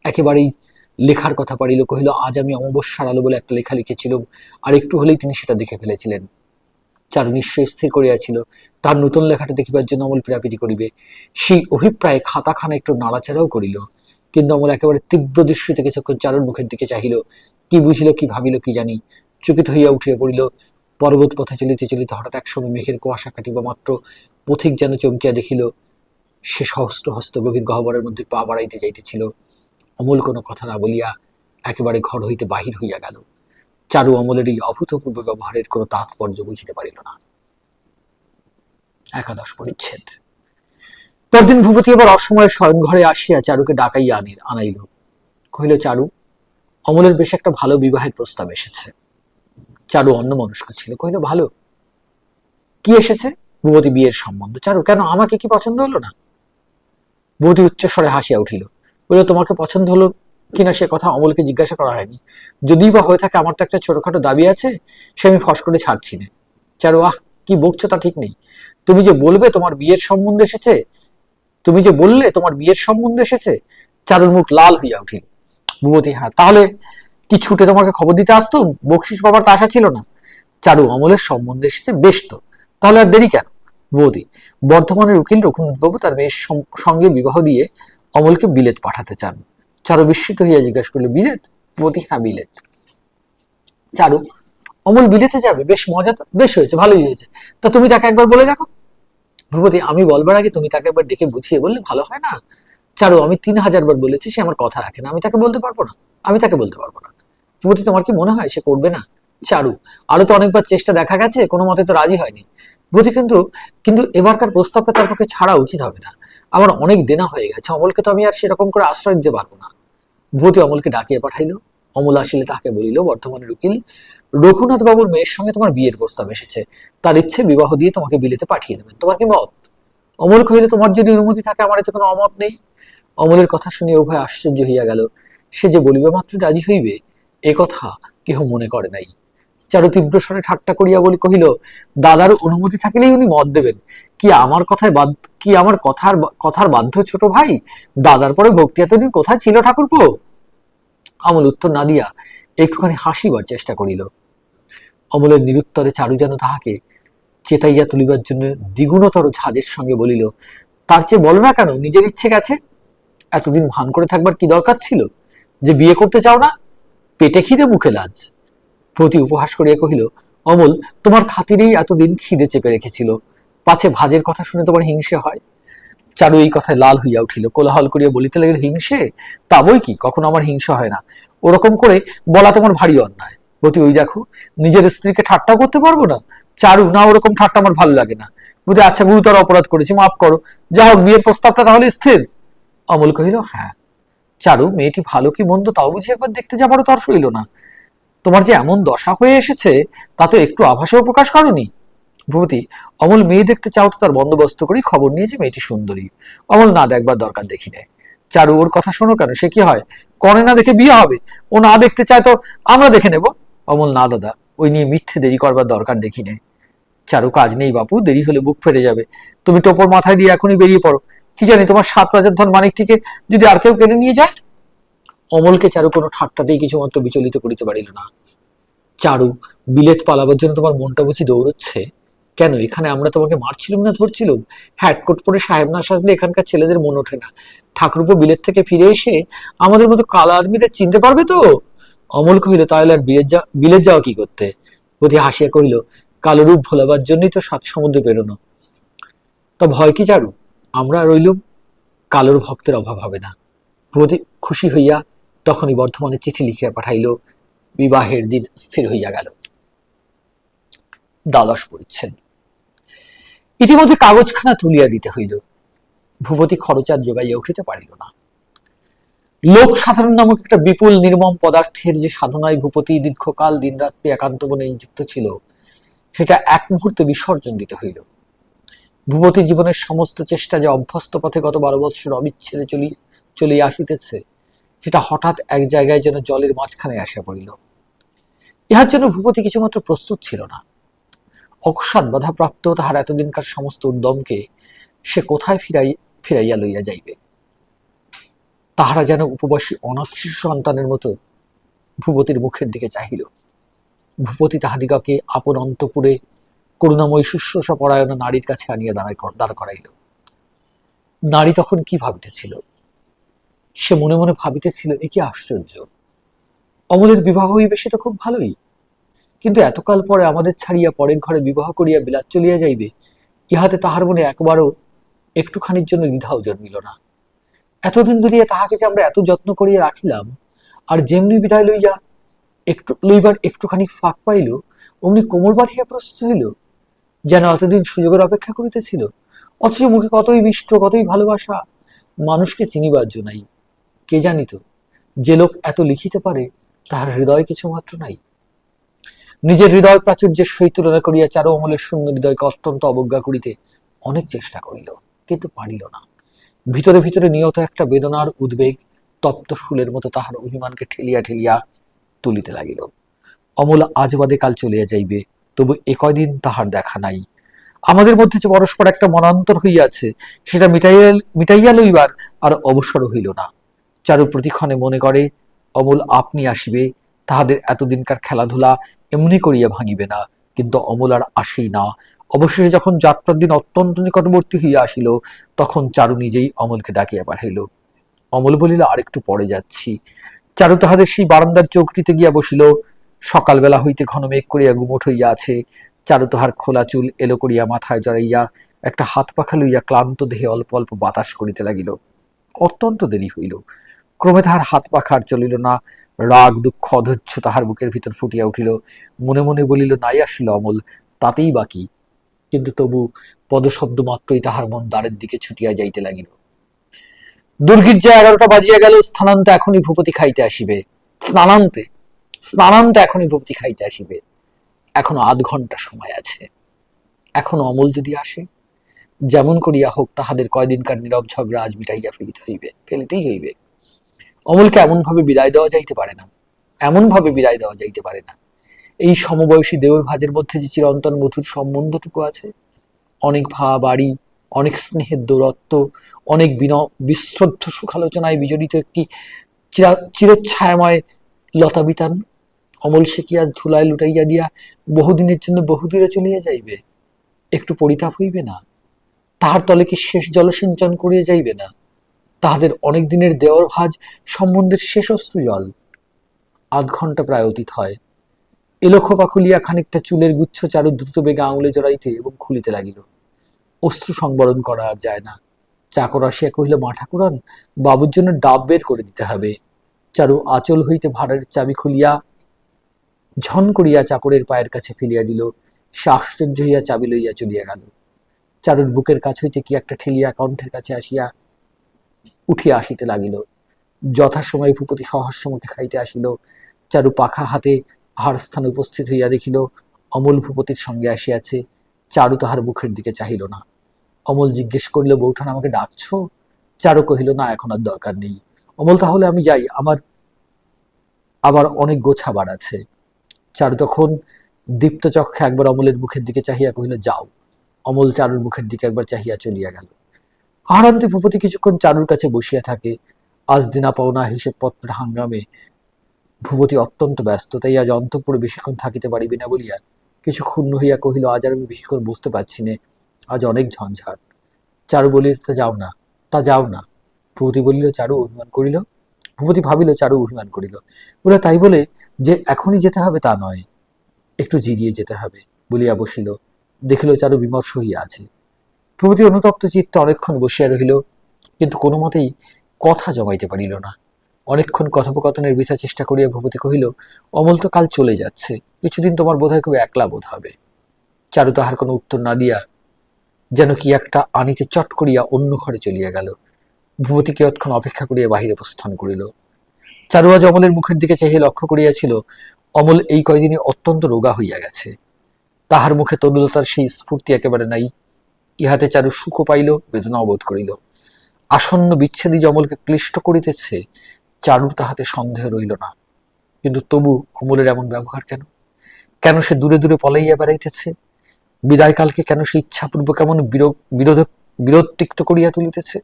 একেবারেই লেখার কথা পারিল। কহিল, আজ আমি অমাবস্যার আলো বলে একটা লেখা লিখেছিলাম, আর একটু হলেই তিনি সেটা দেখে ফেলেছিলেন। চারু নিশ্চয় স্থির করিয়াছিল তার নূতন লেখাটা দেখিবার জন্য অমল পিড়াপিড়ি করিবে। সেই অভিপ্রায়ে খাতাখানা একটু নাড়াচাড়াও করিল। কিন্তু অমল একেবারে তীব্র দৃষ্টিতে কিছুক্ষণ চারুর মুখের দিকে চাহিল। কি বুঝিল, কি ভাবিল কি জানি, চকিত হইয়া উঠিয়া পড়িল। পর্বত পথে চলিতে চলিতে হঠাৎ একসময় মেঘের কুয়াশা কাটিবা মাত্র পথিক যেন চমকিয়া দেখিল সে সহস্র হস্ত গভীর গহ্বরের মধ্যে পা বাড়াইতে যাইতেছিল। অমল কোনো কথা না বলিয়া একেবারে ঘর হইতে বাহির হইয়া গেল। চারু অমলের এই অভূতপূর্ব ব্যবহারের কোনো তাৎপর্য বুঝিতে পারিল না। 11 পরিচ্ছেদ। পরদিন ভূপতি আবার অসময়ে শয়ন ঘরে আসিয়া চারুকে ডাকাইয়া আনাইল। কহিল, চারু, অমলের বেশ একটা ভালো বিবাহের প্রস্তাব এসেছে। চারু অন্যমনস্ক ছিল। কহিল, ভালো? কি এসেছে? ভূপতি, বিয়ের সম্বন্ধ। চারু, কেন, আমাকে কি পছন্দ হলো না? ভূপতি উচ্চস্বরে হাসিয়া উঠিল। বলিল, তোমাকে পছন্দ হলো কিনা সে কথা অমলকে জিজ্ঞাসা করা হয়নি। যদিই বা হয়ে থাকে, আমার তো একটা ছোটখাটো দাবি আছে, সে আমি ফস করে ছাড়ছি না। চারু, আহ, কি বকছো তা ঠিক নেই। তুমি যে বলবে তোমার বিয়ের সম্বন্ধ এসেছে, তুমি যে বললে তোমার বিয়ের সম্বন্ধ এসেছে। চারুর মুখ লাল হইয়া উঠিল। ভূপতি, হ্যাঁ, তাহলে কি ছুটে তোমাকে খবর দিতে আসতুম? বকশিস পাবার তো আশা ছিল না। চারু, অমলের সম্বন্ধে এসেছে, বেশ তো, তাহলে আর দেরি কেন? ভূপতি, বর্ধমানের উকিল রঘুনাথবাবু তার মেয়ের সঙ্গে বিবাহ দিয়ে অমলকে বিলেত পাঠাতে চান। চারু বিস্মিত হইয়া জিজ্ঞাসা করল, বিলেত? ভূপতি, হ্যাঁ, বিলেত। চারু, অমল বিলেতে যাবে, বেশ মজা তো, বেশ হয়েছে, ভালোই হয়েছে, তা তুমি তাকে একবার বলে দেখো। ভূপতি, আমি বলবার আগে তুমি তাকে একবার ডেকে বুঝিয়ে বললে ভালো হয় না? চারু, আমি 3000 বার বলেছি, সে আমার কথা রাখে না, আমি তাকে বলতে পারবো না, আমি তাকে বলতে পারবো না। ভূপতি, তোমার কি মনে হয় সে করবে না? চারু, আরো তো অনেকবার চেষ্টা দেখা গেছে, কোনো মতে তো রাজি হয়নি। ভূপতি, কিন্তু কিন্তু এবারকার প্রস্তাবটা তার পক্ষে ছাড়া উচিত হবে না। আমার অনেক দেনা হয়ে গেছে, অমলকে তো আমি আর সেরকম করে আশ্রয় দিতে পারবো না। ভূপতি অমলকে ডাকিয়ে পাঠাইল। অমল আসিলে তাকে বলিল, বর্তমানের উকিল রঘুনাথ বাবুর মেয়ের সঙ্গে তোমার বিয়ের প্রস্তাব এসেছে, তার ইচ্ছে বিবাহ দিয়ে তোমাকে বিলেতে পাঠিয়ে দেবেন, তোমার কি মত? অমল কহিল, তোমার যদি অনুমতি থাকে, আমার এতে কোনো অমত নেই। অমলের কথা শুনিয়া উভয় আশ্চর্য হইয়া গেল। সে যে বলিবা মাত্র রাজি হইবে, এ কথা কেহ মনে করে নাই। চারু তীব্র স্বরে ঠাট্টা করিয়া কহিল, দাদার অনুমতি থাকিলেই উনি মত দেবেন, কি আমার কথায় কি আমার কথার বাধ্য ছোট ভাই? দাদার পরে ভক্তি এতদিন কোথায় ছিল ঠাকুরপো? অমল উত্তর না দিয়া একটুখানি হাসিবার চেষ্টা করিল। অমলের নিরুত্তরে চারু যেন তাহাকে চেতাইয়া তুলিবার জন্য দ্বিগুণতর ঝাঁজের সঙ্গে বলিল, তার চেয়ে বলো না কেন, নিজের ইচ্ছে গেছে? এতদিন ভান করে থাকবার কি দরকার ছিল? যে বিয়ে করতে চাও না? পেটে খিদে মুখে লাজ। প্রতি উপহাস করিয়া কহিল, অমল, তোমার খাতিরেই এতদিন খিদে চেপে রেখেছিল, পাছে ভাজের কথা শুনে তোমার হিংসে হয়। চারু এই কথায় লাল হইয়া উঠিল, কোলাহল করিয়া বলিতে লাগিল, হিংসে? তা বই কি, কখনো আমার হিংসা হয় না, ওরকম করে বলা তোমার ভারী অন্যায়। প্রতি, ওই দেখো, নিজের স্ত্রীকে ঠাট্টাও করতে পারবো না। চারু, না, ওরকম ঠাট্টা আমার ভালো লাগে না। বুঝে, আচ্ছা, গুরুতর অপরাধ করেছি, মাফ করো। যা হোক, বিয়ের প্রস্তাবটা তাহলে স্থির? অমল কহিল, হ্যাঁ। চারু, মেয়েটি ভালো কি মন্দ তাও বুঝি একবার দেখতে যাবারও তর সইল না। তোমার যে এমন দশা হয়ে এসেছে, তা তো একটু আভাসেও প্রকাশ করনি। ভূপতি, অমল মেয়ে দেখতে চাও তো তার বন্দোবস্ত করি, খবর নিয়েছে মেয়েটি সুন্দরী। অমল, না দেখবার দরকার দেখি নেয়। চারু, ওর কথা শোনো কেন, সে কি হয় কনে না দেখে বিয়ে হবে? ও না দেখতে চায় তো আমরা দেখে নেব। অমল, না দাদা, ওই নিয়ে মিথ্যে দেরি করবার দরকার দেখি নেয়। চারু, কাজ নেই বাপু, দেরি হলে বুক ফেটে যাবে, তুমি টোপর মাথায় দিয়ে এখনই বেরিয়ে পড়ো। কি জানি তোমার 7 রাজার ধন মানিকটিকে যদি আর কেউ কেড়ে নিয়ে যায়। অমলকে চারু কোনো ঠাট্টাতেই কিছুমাত্র বিচলিত করিতে পারিল না। চারু, বিলেত পালাবার জন্য তোমার মনটা বুঝি দৌড়চ্ছে? কেন, এখানে আমরা তোমাকে মারছিলাম না ধরছিলাম? হ্যাটকোট পরে সাহেব না সাজলে এখানকার ছেলেদের মন ওঠে না। ঠাকুরপো বিলেত থেকে ফিরে এসে আমাদের মতো কালা আদমিদের চিনতে পারবে তো? অমল কহিল, তাহলে আর বিলেত যাওয়া কি করতে? প্রতি হাসিয়া কহিল, কালো রূপ ভোলাবার জন্যই তো 7 সমুদ্রে পেরোনো। তা ভয় কি চারু, আমরা রইলুম, কালোর ভক্তের অভাব হবে না। প্রতি খুশি হইয়া তখনই বর্ধমানে চিঠি লিখিয়া পাঠাইল। বিবাহের দিন স্থির হইয়া গেল। দ্বাদশ পরিচ্ছেদ। ইতিমধ্যে কাগজখানা তুলিয়া দিতে হইল। ভূপতি খরচার জোগাইয়া উঠিতে পারিল না। লোক সাধারণ নামক একটা বিপুল নির্মম পদার্থের যে সাধনায় ভূপতি দীর্ঘকাল দিনরাত্রি একান্ত বনে নিযুক্ত ছিল, সেটা এক মুহূর্তে বিসর্জন দিতে হইল। ভূপতি জীবনের সমস্ত চেষ্টা যে অভ্যস্ত পথে গত 12 বৎসর অবিচ্ছেদে চলিয়া আসিতেছে, সেটা হঠাৎ এক জায়গায় যেন জলের মাঝখানে আসিয়া পড়িল। ইহার জন্য ভূপতি কিছুমাত্র প্রস্তুত ছিল না। অকস্মাৎ বাধাপ্রাপ্ত তাহার এতদিনকার সমস্ত উদ্যমকে সে কোথায় ফিরাইয়া লইয়া যাইবে? তাহারা যেন উপবাসী অনাথ শিশু সন্তানের মতো ভূপতির মুখের দিকে চাহিল। ভূপতি তাহাদিগকে আপন অন্তপুরে করুণাময়ী শুশ্রূষা পরায়ণ নারীর কাছে আনিয়া দাঁড় করাইল। নারী তখন কি ভাবিতেছিল? সে মনে মনে ভাবিতেছিল, এ কি আশ্চর্য, অমলের বিবাহ হইবে সে তো খুব ভালোই, কিন্তু এতকাল পরে আমাদের ছাড়িয়া পরের ঘরে বিবাহ করিয়া বিলাত চলিয়া যাইবে, ইহাতে তাহার মনে একবারও একটুখানির জন্য দ্বিধাও জন্মিল না। এতদিন ধরিয়া তাহাকে যে আমরা এত যত্ন করিয়া রাখিলাম, আর যেমনি বিদায় লইবার একটুখানি ফাঁক পাইল, অমনি কোমর বাঁধিয়া প্রস্তুত হইল, যেন এতদিন সুযোগের অপেক্ষা করিতেছিল। অথচ মুখে কতই মিষ্ট, কতই ভালোবাসা, মানুষকে চিনিবার জো নাই। কে জানিত, যে লোক এত লিখিতে পারে তাহার হৃদয় কিছু মাত্র নাই। নিজের হৃদয় প্রাচুর্যের সহিত তুলনা করিয়া চারু অমলের শূন্য হৃদয়কে অত্যন্ত অবজ্ঞা করিতে অনেক চেষ্টা করিল, কিন্তু পারিল না। ভিতরে ভিতরে নিয়ত একটা বেদনার উদ্বেগ তপ্ত ফুলের মতো তাহার অভিমানকে ঠেলিয়া ঠেলিয়া তুলিতে লাগিল। অমল আজ বাদে কাল চলিয়া যাইবে, তবু এ কয়দিন তাহার দেখা নাই। আমাদের মধ্যে যে পরস্পর একটা মনান্তর হইয়াছে, সেটা মিটাইয়া লইবার আর অবসর হইল না। চারু প্রতিক্ষণে মনে করে, অমল আপনি আসিবে, তাহাদের এতদিনকার খেলাধুলা এমনি করিয়া ভাঙিবে না। কিন্তু অমল আর আসেই না। অবশেষে যখন যাত্রার দিন অত্যন্ত নিকটবর্তী হইয়া আসিল, তখন চারু নিজেই অমলকে ডাকিয়া পাঠাইল। অমল বলিল, আরেকটু পরে যাচ্ছি। চারু তাহাদের সেই বারান্দার চৌকিটিতে গিয়া বসিল। সকালবেলা হইতে ঘন মেঘ করিয়া গুমোট হইয়া আছে। চারু তাহার খোলা চুল এলো করিয়া মাথায় জড়াইয়া একটা হাত পাখা লইয়া ক্লান্ত দেহে অল্প অল্প বাতাস করিতে লাগিল। অত্যন্ত দেরি হইল। ক্রমে তাহার হাত পাখা আর চলিল না। রাগ দুঃখ অধৈর্য তাহার বুকের ভিতর ফুটিয়া উঠিল। মনে মনে বলিল, নাই আসিল অমল, তাতেই বাকি। কিন্তু তবু পদশব্দ মাত্রই তাহার মন দ্বারের দিকে ছুটিয়া যাইতে লাগিল। দুর্গির্যা 11টা বাজিয়া গেল। স্নানান্তে এখনই ভূপতি খাইতে আসিবে। স্নানান্তে স্নানান্তে এখনই ভূপতি খাইতে আসিবে। এখনো আধ ঘন্টা সময় আছে। এখনো অমল যদি আসে, যেমন করিয়া হোক তাহাদের কয়দিনকার নীরব ঝগড়া আজ মিটাইয়া ফেলিতেই হইবে। অমলকে এমন ভাবে বিদায় দেওয়া যাইতে পারে না, এমন ভাবে বিদায় দেওয়া যাইতে পারে না। এই সমবয়সী দেওর ভাজের মধ্যে যে চিরন্তন মধুর সম্বন্ধটুকু আছে, অনেক ভাব আড়ি, অনেক স্নেহের দৌরত্ব, অনেক বিশ্রদ্ধ সুখালোচনায় বিজড়িত একটি চিরচ্ছায়াময় লতাবিতান, অমল সে কি আজ ধুলায় লুটাইয়া দিয়া বহুদিনের জন্য বহুদূরে চলিয়া যাইবে? একটু পরিতাপ হইবে না? তাহার তলে কি শেষ জলসিঞ্চন করিয়া যাইবে না? তাহাদের অনেক দিনের দেওর ভাজ সম্বন্ধের শেষ অশ্রু জল। আধ ঘন্টা প্রায় অতীত হয়। এলোখোপা খুলিয়া খানিকটা চুলের গুচ্ছ চারু দ্রুত বেগে আঙুলে জড়াইতে এবং খুলিতে লাগিল। অশ্রু সংবরণ করা আর যায় না। চাকর আসিয়া কহিল, মা ঠাকুরান, বাবুর জন্য ডাব বের করে দিতে হবে। চারু আঁচল হইতে ভাঁড়ের চাবি খুলিয়া ঝন করিয়া চাকরের পায়ের কাছে ফেলিয়া দিল। সে আশ্চর্য হইয়া চাবি লইয়া চলিয়া গেল। চারুর বুকের কাছ হইতে কি একটা ঠেলিয়া কণ্ঠের কাছে আসিয়া উঠিয়া আসিতে লাগিল। যথাসময়ে ভূপতি সহস্যমুখে খাইতে আসিল। চারু পাখা হাতে আহার স্থানে উপস্থিত হইয়া দেখিল অমল ভূপতির সঙ্গে আসিয়াছে। চারু তাহার মুখের দিকে চাহিল না। অমল জিজ্ঞেস করিল, বৌঠান আমাকে ডাকছ? চারু কহিল, না, এখন আর দরকার নেই। অমল, তাহলে আমি যাই, আমার আবার অনেক গোছাবার আছে। চারু তখন দীপ্ত চক্ষে একবার অমলের মুখের দিকে চাহিয়া কহিল, যাও। অমল চারুর মুখের দিকে একবার চাহিয়া চলিয়া গেল। আহারান্তে ভূপতি কিছুক্ষণ চারুর কাছে বসিয়া থাকে। আজ দিনা পাওনা হিসেবপত্রের হাঙ্গামে ভূপতি অত্যন্ত ব্যস্ত, তাই আজ অন্তঃপুরে বেশিক্ষণ থাকিতে পারিবে না বলিয়া কিছু ক্ষুণ্ণ হইয়া কহিল, আজ আর আমি বেশিক্ষণ বুঝতে পারছি নে, আজ অনেক ঝঞ্ঝাট। চারু বলিল, তা যাও না, তা যাও না। ভূপতি বলিল, চারু অভিমান করিল। ভূপতি ভাবিল চারু অভিমান করিল। বলে, তাই বলে যে এখনই যেতে হবে তা নয়, একটু জিরিয়ে যেতে হবে বলিয়া বসিল। দেখিল চারু বিমর্ষ হইয়া আছে। ভূপতি অনুতপ্ত চিত্তে অনেকক্ষণ বসিয়া রহিল, কিন্তু কোনো মতেই কথা জমাইতে পারিল না। অনেকক্ষণ কথোপকথনের বৃথা চেষ্টা করিয়া ভূপতি কহিল, অমল তো কাল চলে যাচ্ছে, কিছুদিন তোমার বোধহয় খুব একলা বোধ হবে। চারু তাহার কোনো উত্তর না দিয়া যেন কি একটা আনিতে চট করিয়া অন্য ঘরে চলিয়া গেল। ভূপতি কিয়ৎক্ষণ অপেক্ষা করিয়া বাহিরে প্রস্থান করিল। চারু আজ অমলের মুখের দিকে চাহিয়া লক্ষ্য করিয়াছিল, অমল এই কয়দিনে অত্যন্ত রোগা হইয়া গেছে। তাহার মুখে তরুলতার সেই স্ফূর্তি একেবারে নাই। ইহাতে চারু সুখও পাইল, বেদনাও বোধ করিল। আসন্ন বিচ্ছেদই যে অমলকে ক্লিষ্ট করিতেছে, চারুর তাহাতে সন্দেহ রইল না। কিন্তু তবু অমলের এমন ব্যবহার কেন? কেন সে দূরে দূরে পলাইয়া বেড়াইতেছে? বিদায়কালকে কেন সে ইচ্ছাপূর্বক এমন বিরোধ তিক্ত করিয়া তুলিতেছে?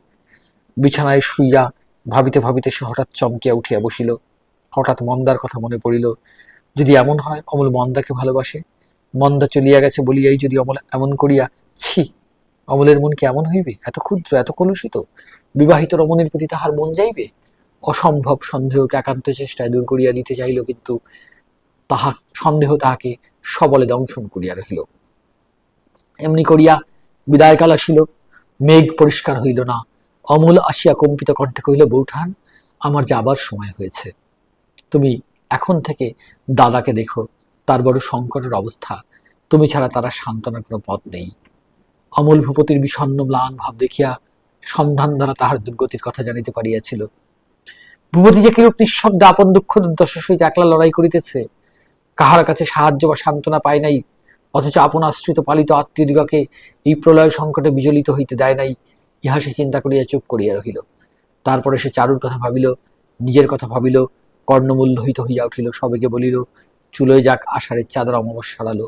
বিছানায় শুইয়া ভাবিতে ভাবিতে সে হঠাৎ চমকিয়া উঠিয়া বসিল। হঠাৎ মন্দার কথা মনে পড়িল। যদি এমন হয় অমল মন্দাকে ভালোবাসে, মন্দা চলিয়া গেছে বলিয়াই যদি অমল এমন করিয়া, ছি, অমলের মন কি এমন হইবে? এত ক্ষুদ্র, এত কলুষিত? বিবাহিত রমণীর প্রতি তাহার মন যাইবে? অসম্ভব সন্দেহকে একান্ত চেষ্টায় দূর করিয়া দিতে চাইল, কিন্তু সন্দেহ তাহাকে সবলে দংশন করিয়া রহিল। এমনি করিয়া বিদায়কাল আসিল। মেঘ পরিষ্কার হইল না। অমল আসিয়া কম্পিত কণ্ঠে কহিল, বৌঠান, আমার যাবার সময় হয়েছে। তুমি এখন থেকে দাদাকে দেখো, তার বড় সংকটের অবস্থা, তুমি ছাড়া তারা সান্ত্বনার কোনো পথ নেই। অমল ভূপতির বিষণ্ণ ম্লান ভাব দেখিয়া সন্ধান দ্বারা তাহার দুর্গতির কথা জানিতে পারিয়াছিল। ভূপতি যে কিরূপ নিঃশব্দে আপন দুঃখ দুর্দশার সহিত একলা লড়াই করিতেছে, কাহার কাছে সাহায্য বা সান্ত্বনা পায় নাই, অথচ আপন আশ্রিত পালিত আত্মীয়দিগকে এই প্রলয় সংকটে বিচলিত হইতে দেয় নাই, ইহা সে চিন্তা করিয়া চুপ করিয়া রহিল। তারপরে সে চারুর কথা ভাবিল, নিজের কথা ভাবিল, কর্ণমূল্যহিত হইয়া উঠিল। সবেগে বলিল, চুলোয় যাক আষাঢ়ের চাঁদের অমাবস্যার আলো।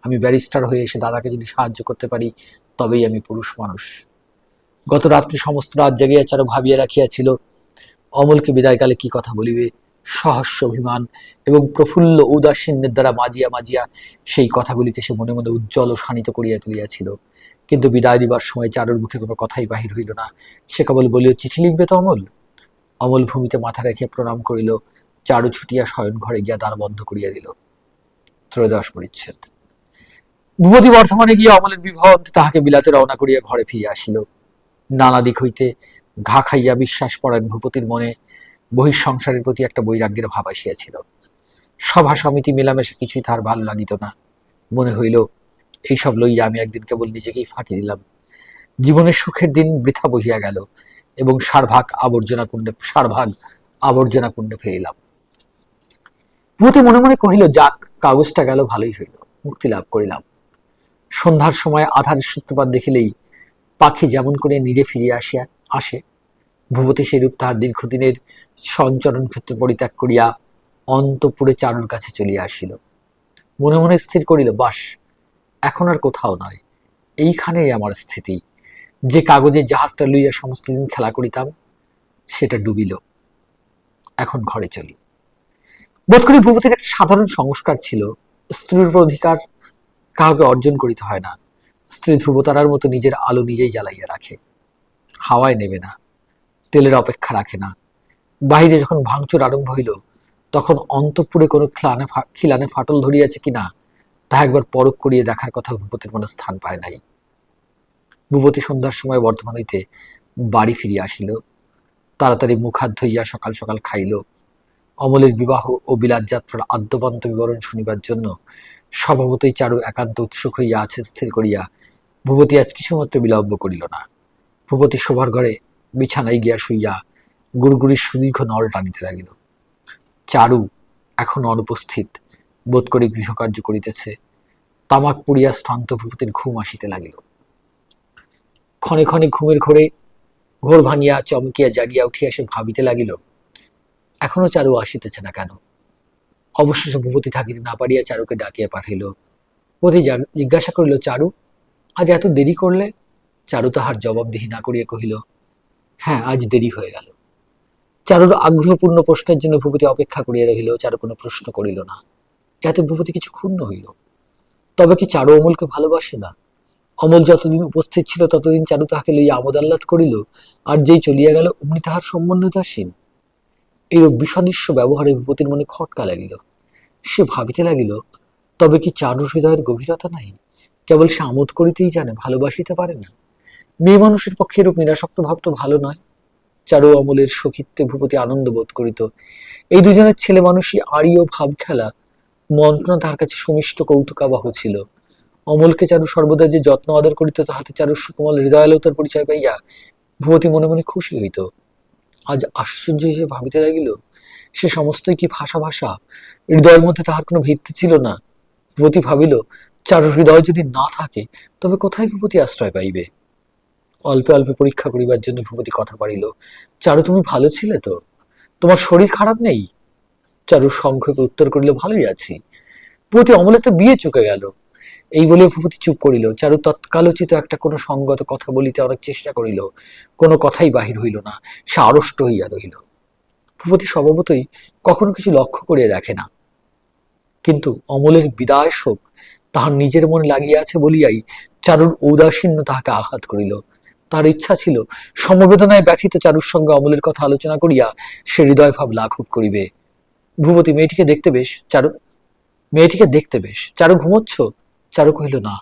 আমি ব্যারিস্টার হয়ে এসে দাদাকে যদি সাহায্য করতে পারি, তবেই আমি পুরুষ মানুষ। গত রাত্রি সমস্ত রাত জাগিয়া চারু ভাবিয়া রাখিয়াছিল অমলকে বিদায়কালে কি কথা বলিবে। সহস্য অভিমান এবং প্রফুল্ল ঔদাসীন্যের দ্বারা মাজিয়া মাজিয়া সেই কথাগুলিকে সে মনে মনে উজ্জ্বল ও শানিত করিয়া তুলিয়াছিল। কিন্তু বিদায় দিবার সময় চারুর মুখে কোনো কথাই বাহির হইল না। সে কেবল বলিল, চিঠি লিখবে তো অমল? অমল ভূমিতে মাথা রেখে প্রণাম করিল। চারু ছুটিয়া শয়ন ঘরে গিয়া দ্বার বন্ধ করিয়া দিল। ত্রয়োদশ পরিচ্ছেদ। ভূপতি বর্ধমানে গিয়া অমলের বিবাহ অন্তে তাহাকে বিলাতে রওনা করিয়া ঘরে ফিরিয়া আসিল। নানা দিক হইতে ঘা খাইয়া বিশ্বাস পরায়ণ ভূপতির মনে বহিঃসংসারের প্রতি একটা বৈরাগ্যের ভাব আসিয়াছিল। সভা সমিতি মেলামেশা কিছুই তাহার ভালো লাগিত না। মনে হইল, এইসব লইয়া আমি একদিন কেবল নিজেকেই ফাঁকি দিলাম। জীবনের সুখের দিন বৃথা বহিয়া গেল এবং সারভাগ আবর্জনা কুণ্ডে ফেলিলাম। ভূপতি মনে মনে কহিল, যাক, কাগজটা গেল, ভালোই হইল, মুক্তি লাভ করিলাম। সন্ধ্যার সময় আধারের সূত্রপাত দেখিলেই পাখি যেমন করে নীরে ফিরিয়া আসে, ভূপতি সেরূপ তাহার দীর্ঘদিনের সঞ্চরণ ক্ষেত্র পরিত্যাগ করিয়া অন্তঃপুরে চারুর কাছে চলিয়া আসিল। মনে মনে স্থির করিল, বাস, এখন আর কোথাও নয়, এইখানেই আমার স্থিতি। যে কাগজের জাহাজটা লইয়া সমস্ত দিন খেলা করিতাম, সেটা ডুবিল, এখন ঘরে চলি। বোধ করি ভূপতির একটা সাধারণ সংস্কার ছিল, স্ত্রীর উপর অধিকার কাউকে অর্জন করিতে হয় না। স্ত্রী ধ্রুবতারার মতো নিজের আলো নিজেই জ্বালাইয়া রাখে, হাওয়ায় নেবে না, তেলের অপেক্ষা রাখে না। বাহিরে যখন ভাঙচুর আরম্ভ হইল, তখন অন্তঃপুরে কোনো খিলানে ফাটল ধরিয়াছে কিনা তাহা একবার পরখ করিয়া দেখার কথা ভূপতির মনে স্থান পায় নাই। ভূপতি সন্ধ্যার সময় বর্ধমান হইতে বাড়ি ফিরিয়া আসিল। তাড়াতাড়ি মুখ হাত ধুইয়া সকাল সকাল খাইল। অমলের বিবাহ ও বিলাত যাত্রার আদ্যপান্ত বিবরণ শুনিবার জন্য স্বভাবতই চারু একান্ত উৎসুক হইয়া আছে স্থির করিয়া ভূপতি আজ কিছুমাত্র বিলম্ব করিল না। ভূপতি শোবার ঘরে বিছানায় গিয়া শুইয়া গুড়গুড়ির সুদীর্ঘ নল টানিতে লাগিল। চারু এখন অনুপস্থিত বোধ করি গৃহকার্য করিতেছে। তামাক পুড়িয়া শ্রান্ত ভূপতির ঘুম আসিতে লাগিল। ক্ষণে ক্ষণে ঘুমের ঘোর ভাঙিয়া চমকিয়া জাগিয়া উঠিয়া সে ভাবিতে লাগিল, এখনো চারু আসিতেছে না কেন। অবশেষে ভূপতি থাকিতে না পারিয়া চারুকে ডাকিয়া পাঠাইল। ভূপতি জিজ্ঞাসা করিল, চারু, আজ এত দেরি করলে? চারু তাহার জবাবদিহি না করিয়া কহিল, হ্যাঁ, আজ দেরি হয়ে গেল। চারুর আগ্রহপূর্ণ প্রশ্নের জন্য ভূপতি অপেক্ষা করিয়া রহিল। চারু কোনো প্রশ্ন করিল না। ইহাতে ভূপতি কিছু ক্ষুণ্ণ হইল। তবে কি চারু অমলকে ভালোবাসে না? অমল যতদিন উপস্থিত ছিল ততদিন চারু তাহাকে লইয়া আমোদ আহ্লাদ করিল, আর যেই চলিয়া গেল অমনি তাহার সম্বন্ধ উদাসীন। এইরূপ বিষদৃশ্য ব্যবহারে ভূপতির মনে খটকা লাগিল। সে ভাবিতে লাগিল, তবে কি চারুর হৃদয়ের গভীরতা নাই? কেবল সে আমোদ করিতেই জানে, ভালোবাসিতে পারে না। মেয়ে মানুষের পক্ষে এরূপ নিরাসক্ত ভাব তো ভালো নয়। চারু অমলের সখিত্বে ভূপতি আনন্দ বোধ করিত। এই দুজনের ছেলে মানুষই আড়ি ও ভাব খেলা মন্ত্রণা তাহার কাছে সুমিষ্ট কৌতুকাবহ ছিল। অমলকে চারু সর্বদা যে যত্ন আদর করিত, তাহাতে চারুর সুকোমল হৃদয়ালোতার পরিচয় পাইয়া ভূপতি মনে মনে খুশি হইত। আজ আশ্চর্য হিসেবে ভাবিতে লাগিল, সে সমস্তই কি ভাষা ভাষা, হৃদয়ের মধ্যে তাহার কোনো ভিত্তি ছিল না। ভূপতি ভাবিল, চারুর হৃদয় যদি না থাকে তবে কোথায় ভূপতি আশ্রয় পাইবে? অল্পে অল্পে পরীক্ষা করিবার জন্য ভূপতি কথা পারিল, চারু, তুমি ভালো ছিলে তো? তোমার শরীর খারাপ নেই? চারু সংক্ষেপে উত্তর করিল, ভালোই আছি। ভূপতি, অমলের তো বিয়ে চুকে গেল। এই বলে ভূপতি চুপ করিল। চারু তৎকালোচিত একটা কোনো সঙ্গত কথা বলিতে অনেক চেষ্টা করিল, কোনো কথাই বাহির হইল না। সে আড়ষ্ট হইয়া রহিল। ভূপতি স্বভাবতই কখনো কিছু লক্ষ্য করিয়া দেখে না, কিন্তু অমলের বিদায় শোক তাহার নিজের মনে লাগিয়া আছে বলিয়াই চারুর ঔদাসীন্য তাহাকে আঘাত করিল। তার ইচ্ছা ছিল সমবেদনায় ব্যথিত চারুর সঙ্গে অমলের কথা আলোচনা করিয়া সে হৃদয় ভাব লাঘব করিবে। ভূপতি, মেয়েটিকে দেখতে বেশ। চারু, ঘুমোচ্ছ? চারু কহিল, না।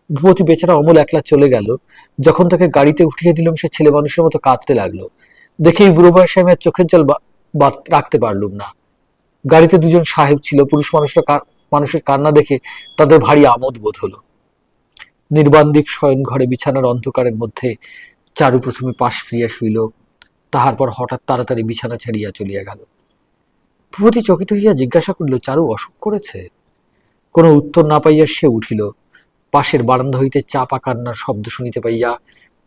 ভূপতি, বেচারা অমল একলা চলে গেল। যখন তাকে গাড়িতে উঠিয়ে দিলাম, সে ছেলে মানুষের মতো কাঁদতে লাগলো। দেখেই বুড়ো বয়সে আমি আর চোখের জল রাখতে পারলুম না। গাড়িতে দুজন সাহেব ছিল। পুরুষ মানুষের কান্না দেখে তাদের ভারী আমোদ বোধ হলো। নির্বাণদ্বীপ শয়ন ঘরে বিছানার অন্ধকারের মধ্যে চারু প্রথমে পাশ ফিরিয়া শুইল, তাহার পর হঠাৎ তাড়াতাড়ি বিছানা ছাড়িয়া চলিয়া গেল। ভূপতি চকিত হইয়া জিজ্ঞাসা করিল, চারু অসুখ করেছে? কোনো উত্তর না পাইয়া সে উঠিল। পাশের বারান্দা হইতে চাপা কান্নার শব্দ শুনিতে পাইয়া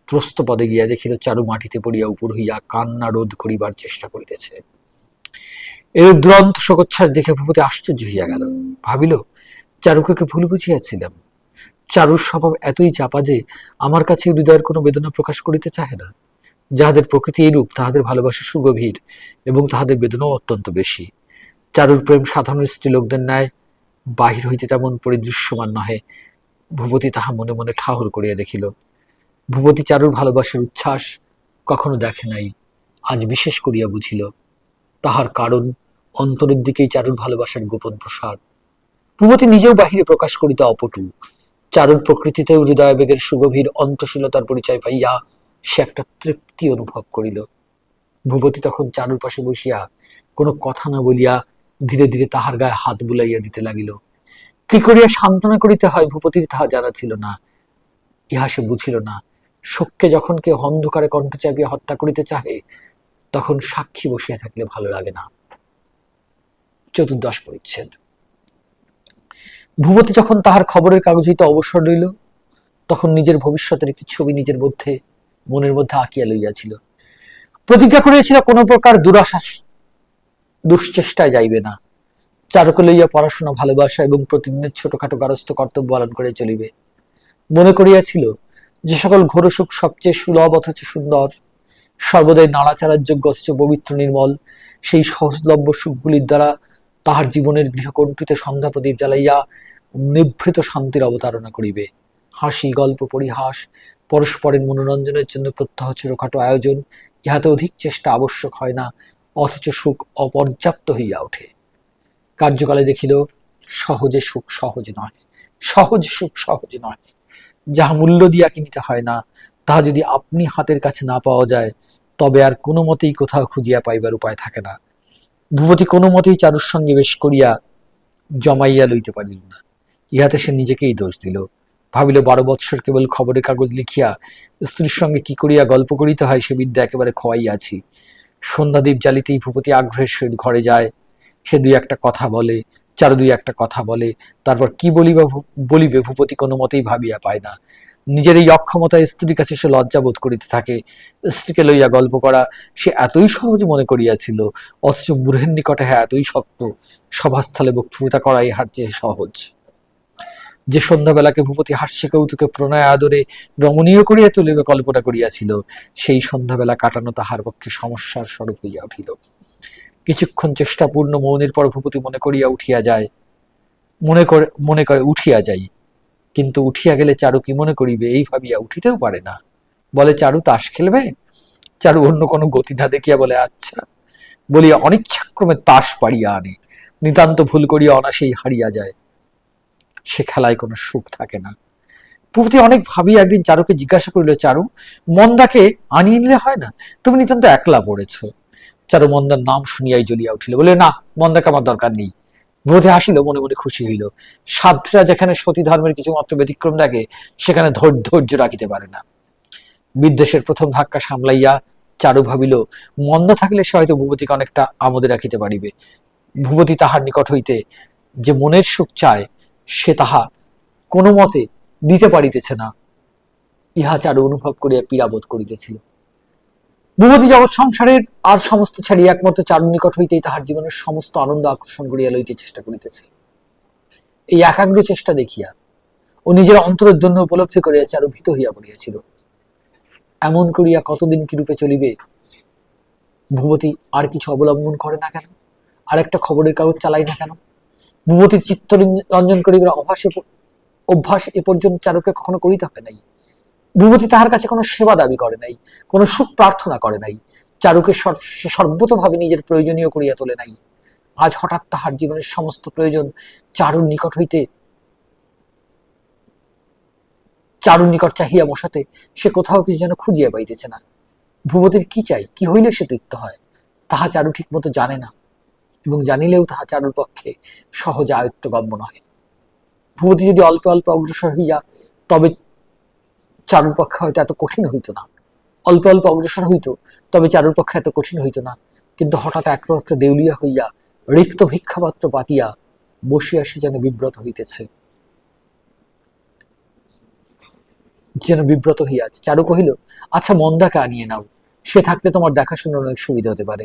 ত্রস্ত পদে গিয়া দেখিল চারু মাটিতে পড়িয়া উপর হইয়া কান্না রোধ করিবার চেষ্টা করিতেছে। এরূপ দুরন্ত শোকোচ্ছ্বাস দেখে ভূপতি আশ্চর্য হইয়া গেল। ভাবিল, চারুকে ভুল বুঝিয়াছিলাম। চারুর স্বভাব এতই চাপা যে আমার কাছে হৃদয়ের কোনো বেদনা প্রকাশ করিতে চাহে না। যাহাদের প্রকৃতি এইরূপ তাহাদের ভালোবাসা সুগভীর এবং তাহাদের বেদনাও অত্যন্ত বেশি। চারুর প্রেম সাধারণ স্ত্রীলোকদের ন্যায় বাহির হইতে তেমন পরিদৃশ্যমান নহে। ভূপতি তাহা মনে মনে ঠাহর করিয়া দেখিল। ভূপতি চারুর ভালোবাসার উচ্ছ্বাস কখনো দেখে নাই, আজ বিশেষ করিয়া বুঝিল। তাহার কারণ অন্তরের দিকেই চারুর ভালোবাসার গোপন প্রসার। ভূপতি নিজেও বাহিরে প্রকাশ করিতে অপটু। চারুর প্রকৃতিতেও হৃদয়বেগের সুগভীর অন্তশীলতার পরিচয় পাইয়া সে একটা তৃপ্তি অনুভব করিল। ভূপতি তখন চারুর পাশে বসিয়া কোনো কথা না বলিয়া ধীরে ধীরে তাহার গায়ে হাত বুলাইয়া দিতে লাগিল। কি করিয়া সান্ত্বনা করিতে হয় ভূপতির তাহা জানা ছিল না, ইহা সে বুঝিল না। শোককে যখন কেউ অন্ধকারে কণ্ঠ চাপিয়া হত্যা করিতে চাহে, তখন সাক্ষী বসিয়া থাকলে ভালো লাগে না। 14 পরিচ্ছেদ। ভূপতি যখন তাহার খবরের কাগজ হইতে অবসর রইল, তখন নিজের ভবিষ্যতের একটি ছবি নিজের মধ্যে মনের মধ্যে আঁকিয়া লইয়াছিল। প্রতিজ্ঞা করিয়াছিল কোনো প্রকার দুশ্চেষ্টায় যাইবে না। চারুকে লইয়া পড়াশোনা, ভালোবাসা এবং প্রতিদিনের ছোটখাটো গারস্থ কর্তব্য পালন করে চলিবে। মনে করিয়াছিল যে সকল ঘোর সুখ সবচেয়ে সুলভ অথচ সুন্দর, সর্বদাই নাড়াচাড়ার যোগ্য অথচ পবিত্র নির্মল, সেই সহজলভ্য সুখগুলির দ্বারা তাহার জীবনের গৃহকণ্ঠিতে সন্ধ্যা প্রদীপ জ্বালাইয়া নিভৃত শান্তির অবতারণা করিবে। হাসি, গল্প, পরিহাস, পরস্পরের মনোরঞ্জনের জন্য প্রত্যহ ছোটখাটো আয়োজন, ইহাতে অধিক চেষ্টা আবশ্যক হয় না, অথচ সুখ অপর্যাপ্ত হইয়া ওঠে। কার্যকালে দেখিল সহজে সুখ সহজ নয়, সহজ সুখ সহজ নয়। যাহা মূল্য দিয়া কিনিতে হয় না, তাহা যদি আপনি হাতের কাছে না পাওয়া যায়, তবে আর কোনো মতেই কোথাও খুঁজিয়া পাইবার উপায় থাকে না। ভূপতি কোনো মতেই চারুর সঙ্গে বেশ করিয়া জমাইয়া লইতে পারিল না। ইহাতে সে নিজেকেই দোষ দিল। ভাবিল 12 বৎসর কেবল খবরের কাগজ লিখিয়া স্ত্রীর সঙ্গে কি করিয়া গল্প করিতে হয় সে বিদ্যা একেবারে খোয়াইয়াছি। সন্ধ্যাদীপ জ্বালিতেই ভূপতি আগ্রহের সহিত ঘরে যায়। সে দুই একটা কথা বলে, চারু দুই একটা কথা বলে, তারপর কি বলিবে ভূপতি কোনো মতেই ভাবিয়া পায় না। নিজের এই অক্ষমতায় স্ত্রীর কাছে সে লজ্জা বোধ করিতে থাকে। স্ত্রীকে লইয়া গল্প করা সে এতই সহজ মনে করিয়াছিল, অথচ বুড়ের নিকটে হ্যাঁ এতই শক্ত। সভাস্থলে বক্তৃতা করা ইহার চেয়ে সহজ। যে সন্ধ্যাবেলাকে ভূপতি হাস্যে কৌতুকে প্রণয় আদরে রমণীয় করিয়া তুলিবে কল্পনা করিয়াছিল, সেই সন্ধ্যাবেলা কাটানো তাহার পক্ষে সমস্যার স্বরূপ হইয়া উঠিল। কিছুক্ষণ চেষ্টাপূর্ণ মৌনের পর ভূপতি মনে করিয়া উঠিয়া যায়, মনে করে উঠিয়া যাই, কিন্তু উঠিয়া গেলে চারু কি মনে করিবে এই ভাবিয়া উঠিতেও পারে না। বলে, চারু তাস খেলবে? চারু অন্য কোনো গতি না দেখিয়া বলে, আচ্ছা, বলিয়া অনিচ্ছাক্রমে তাস পাড়িয়া আনে। নিতান্ত ভুল করিয়া অনাসেই হারিয়া যায়। সে খেলায় কোনো সুখ থাকে না। ভূপতি অনেক ভাবিয়া একদিন চারুকে জিজ্ঞাসা করিল, চারু, মন্দাকে আনিয়ে নিলে হয় না? তুমি নিতান্ত একলা পড়েছ। চারু মন্দার নাম শুনিয়াই জ্বলিয়া উঠিল, বলে, না, মন্দাকে আমার দরকার নেই। ভূপতি হাসিল, মনে মনে খুশি হইল। সাধ্বীরা যেখানে সতী ধর্মের কিছুমাত্র ব্যতিক্রম দেখে, সেখানে ধৈর্য রাখিতে পারে না। বিদ্বেষের প্রথম ধাক্কা সামলাইয়া চারু ভাবিল, মন্দা থাকলে সে হয়তো ভূপতিকে অনেকটা আমোদে রাখিতে পারিবে। ভূপতি তাহার নিকট হইতে যে মনের সুখ চায়, সে তাহা কোনো মতে দিতে পারিতেছে না, ইহা চারু অনুভব করিয়া পীড়াবোধ করিতেছিল। ভূপতি জগৎ সংসারের আর সমস্ত ছাড়িয়া একমাত্র চারুর নিকট হইতেই তাহার জীবনের সমস্ত আনন্দ আকর্ষণ করিয়া লইতে চেষ্টা করিতেছে। এই একাগ্র চেষ্টা দেখিয়া ও নিজের অন্তরের জন্য উপলব্ধি করিয়া চারু ভীত হইয়া পড়িয়াছিল। এমন করিয়া কতদিন কি রূপে চলিবে? ভূপতি আর কিছু অবলম্বন করে না কেন? আর একটা খবরের কাগজ চালাই না কেন? ভূপতির চিত্তরঞ্জন করিবার অভ্যাস এ পর্যন্ত চারুকে কখনো করিতে হয় নাই। ভূপতি তাহার কাছে কোনো সেবা দাবি করে নাই, কোনো সুখ প্রার্থনা করে নাই। চারুকে সে সর্বতোভাবে নিজের প্রয়োজনীয় করিয়া তোলে নাই। আজ হঠাৎ তাহার জীবনের সমস্ত প্রয়োজন চারুর নিকট হইতে, চারুর নিকট চাহিয়া বসাতে সে কোথাও কিছু যেন খুঁজিয়া পাইতেছে না। ভূপতির কি চাই, কি হইলে সে তৃপ্ত হয়, তাহা চারু ঠিক মতো জানে না, এবং জানিলেও তাহা চারুর পক্ষে সহজে আয়ত্তগম্য নহে। ভূপতি যদি অল্প অল্প অগ্রসর হইয়া, তবে চারুর পক্ষে হয়তো এত কঠিন হইত না। অল্প অল্প অগ্রসর হইত, তবে চারুর পক্ষে এত কঠিন হইত না। কিন্তু হঠাৎ একমাত্র দেউলিয়া হইয়া রিক্ত ভিক্ষাপাত্র পাতিয়া বসিয়া সে যেন বিব্রত হইতেছে, যেন বিব্রত হইয়াছে। চারু কহিল, আচ্ছা, মন্দাকে আনিয়ে নাও, সে থাকলে তোমার দেখাশোনার অনেক সুবিধা হতে পারে।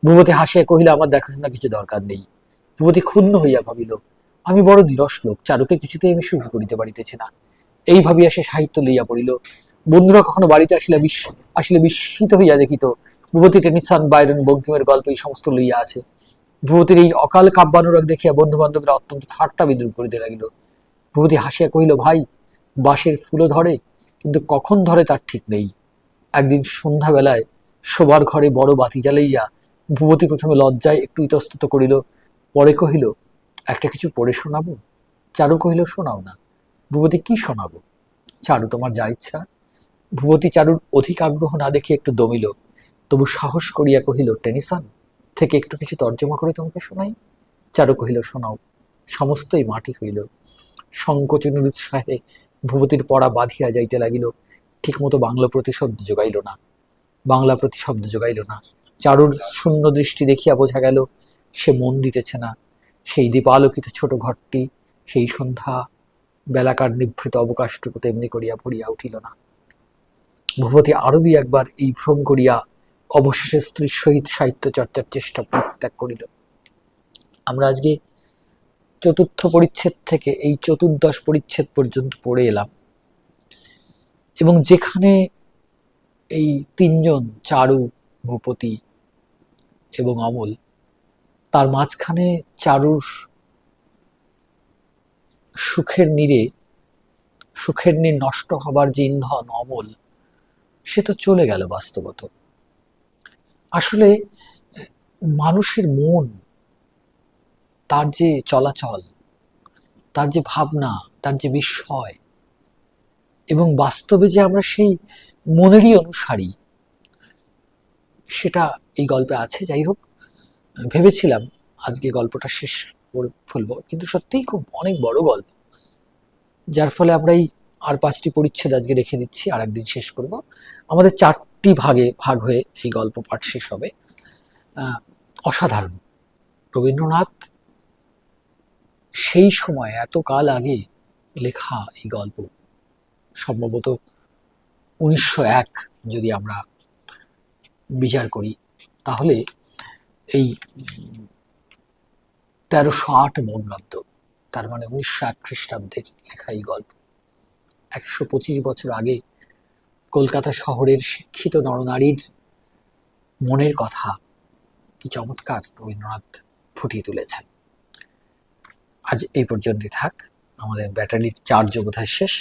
ভূপতি হাসিয়া কহিল, আমার দেখাশোনা কিছু দরকার নেই। ভূপতি ক্ষুণ্ণ হইয়া ভাবিল, আমি বড় নিরস লোক, চারুকে কিছুতেই আমি সুখী করিতে পারিতেছি না। এই ভাবিয়া সে সাহিত্য লইয়া পড়িল। বন্ধুরা কখনো বাড়িতে আসিলে বিস্মিত হইয়া দেখিত ভূপতি টেনিসন, বাইরন, বঙ্কিমের গল্প এই সমস্ত লইয়া আছে। ভূপতির এই অকাল কাব্যানুরাগ দেখিয়া বন্ধু বান্ধবীরা অত্যন্ত ঠাট্টা বিদ্রুপ করিতে লাগিল। ভূপতি হাসিয়া কহিল, ভাই, বাঁশের ফুলও ধরে, কিন্তু কখন ধরে তার ঠিক নেই। একদিন সন্ধ্যাবেলায় শোবার ঘরে বড় বাতি জ্বালাইয়া ভূপতি প্রথমে লজ্জায় একটু ইতস্তত করিল, পরে কহিল, একটা কিছু পড়ে শোনাবো? চারু কহিল, শোনাও না। ভূপতি, কি শোনাবো? চারু, তোমার যা ইচ্ছা। ভূপতি চারুর অধিক আগ্রহ না দেখে একটু দমিল, তবু সাহস করিয়া কহিল, টেনিসন থেকে একটু কিছু তর্জমা করে তোমাকে শোনাই। চারু কহিল, শোনাও। সমস্তই মাটি হইল। সংকোচনের উৎসাহে ভূপতির পড়া বাঁধিয়া যাইতে লাগিল। ঠিকমতো বাংলা প্রতিশব্দ জোগাইল না। চারুর শূন্য দৃষ্টি দেখিয়া বোঝা গেল সে মন দিতেছে না। সেই দীপালোকিত ছোট ঘরটি, সেই সন্ধ্যা বেলাকার নিভৃত অবকাশটুকু তেমনি করিয়া ভরিয়া উঠিল না। ভূপতি আরো দুই একবার এই ভ্রম করিয়া অবশেষে স্ত্রীর সহিত সাহিত্য চর্চার চেষ্টা পরিত্যাগ করিল। আমরা আজকে চতুর্থ পরিচ্ছেদ থেকে এই চতুর্দশ পরিচ্ছেদ পর্যন্ত পড়ে এলাম, এবং যেখানে এই তিনজন, চারু, ভূপতি এবং অমল, তার মাঝখানে চারুর সুখের নীর নষ্ট হবার যে ইন্ধন অমল, সে তো চলে গেল বাস্তবত। আসলে মানুষের মন, তার যে চলাচল, তার যে ভাবনা, তার যে বিস্ময়, এবং বাস্তবে যে আমরা সেই মনেরই অনুসারী, সেটা এই গল্পে আছে। যাই হোক, ভেবেছিলাম আজকে গল্পটা শেষ করে ফেলবো, কিন্তু সত্যিই খুব অনেক বড় গল্প, যার ফলে আমরা এই আর 5টি পরিচ্ছেদ আজকে রেখে দিচ্ছি, আর একদিন শেষ করব। আমাদের 4টি ভাগে ভাগ হয়ে এই গল্প পাঠ শেষ হবে। অসাধারণ। রবীন্দ্রনাথ সেই সময় এত কাল আগে লেখা এই গল্প, সম্ভবত 1901 যদি আমরা বিচার করি, তাহলে এই 1308 বঙ্গাব্দ, তার মানে 1901 খ্রিস্টাব্দের লেখা এই গল্প। 125 বছর আগে কলকাতা শহরের শিক্ষিত নরনারীর মনের কথা কি চমৎকার রবীন্দ্রনাথ ফুটিয়ে তুলেছেন। আজ এই পর্যন্তই থাক, আমাদের ব্যাটারির চার্জ বোধহয় শেষ।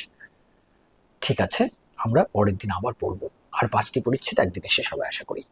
ঠিক আছে, আমরা পরের দিন আবার পড়বো, আর 5টি পরিচ্ছেদ একদিনে শেষ হবে আশা করি।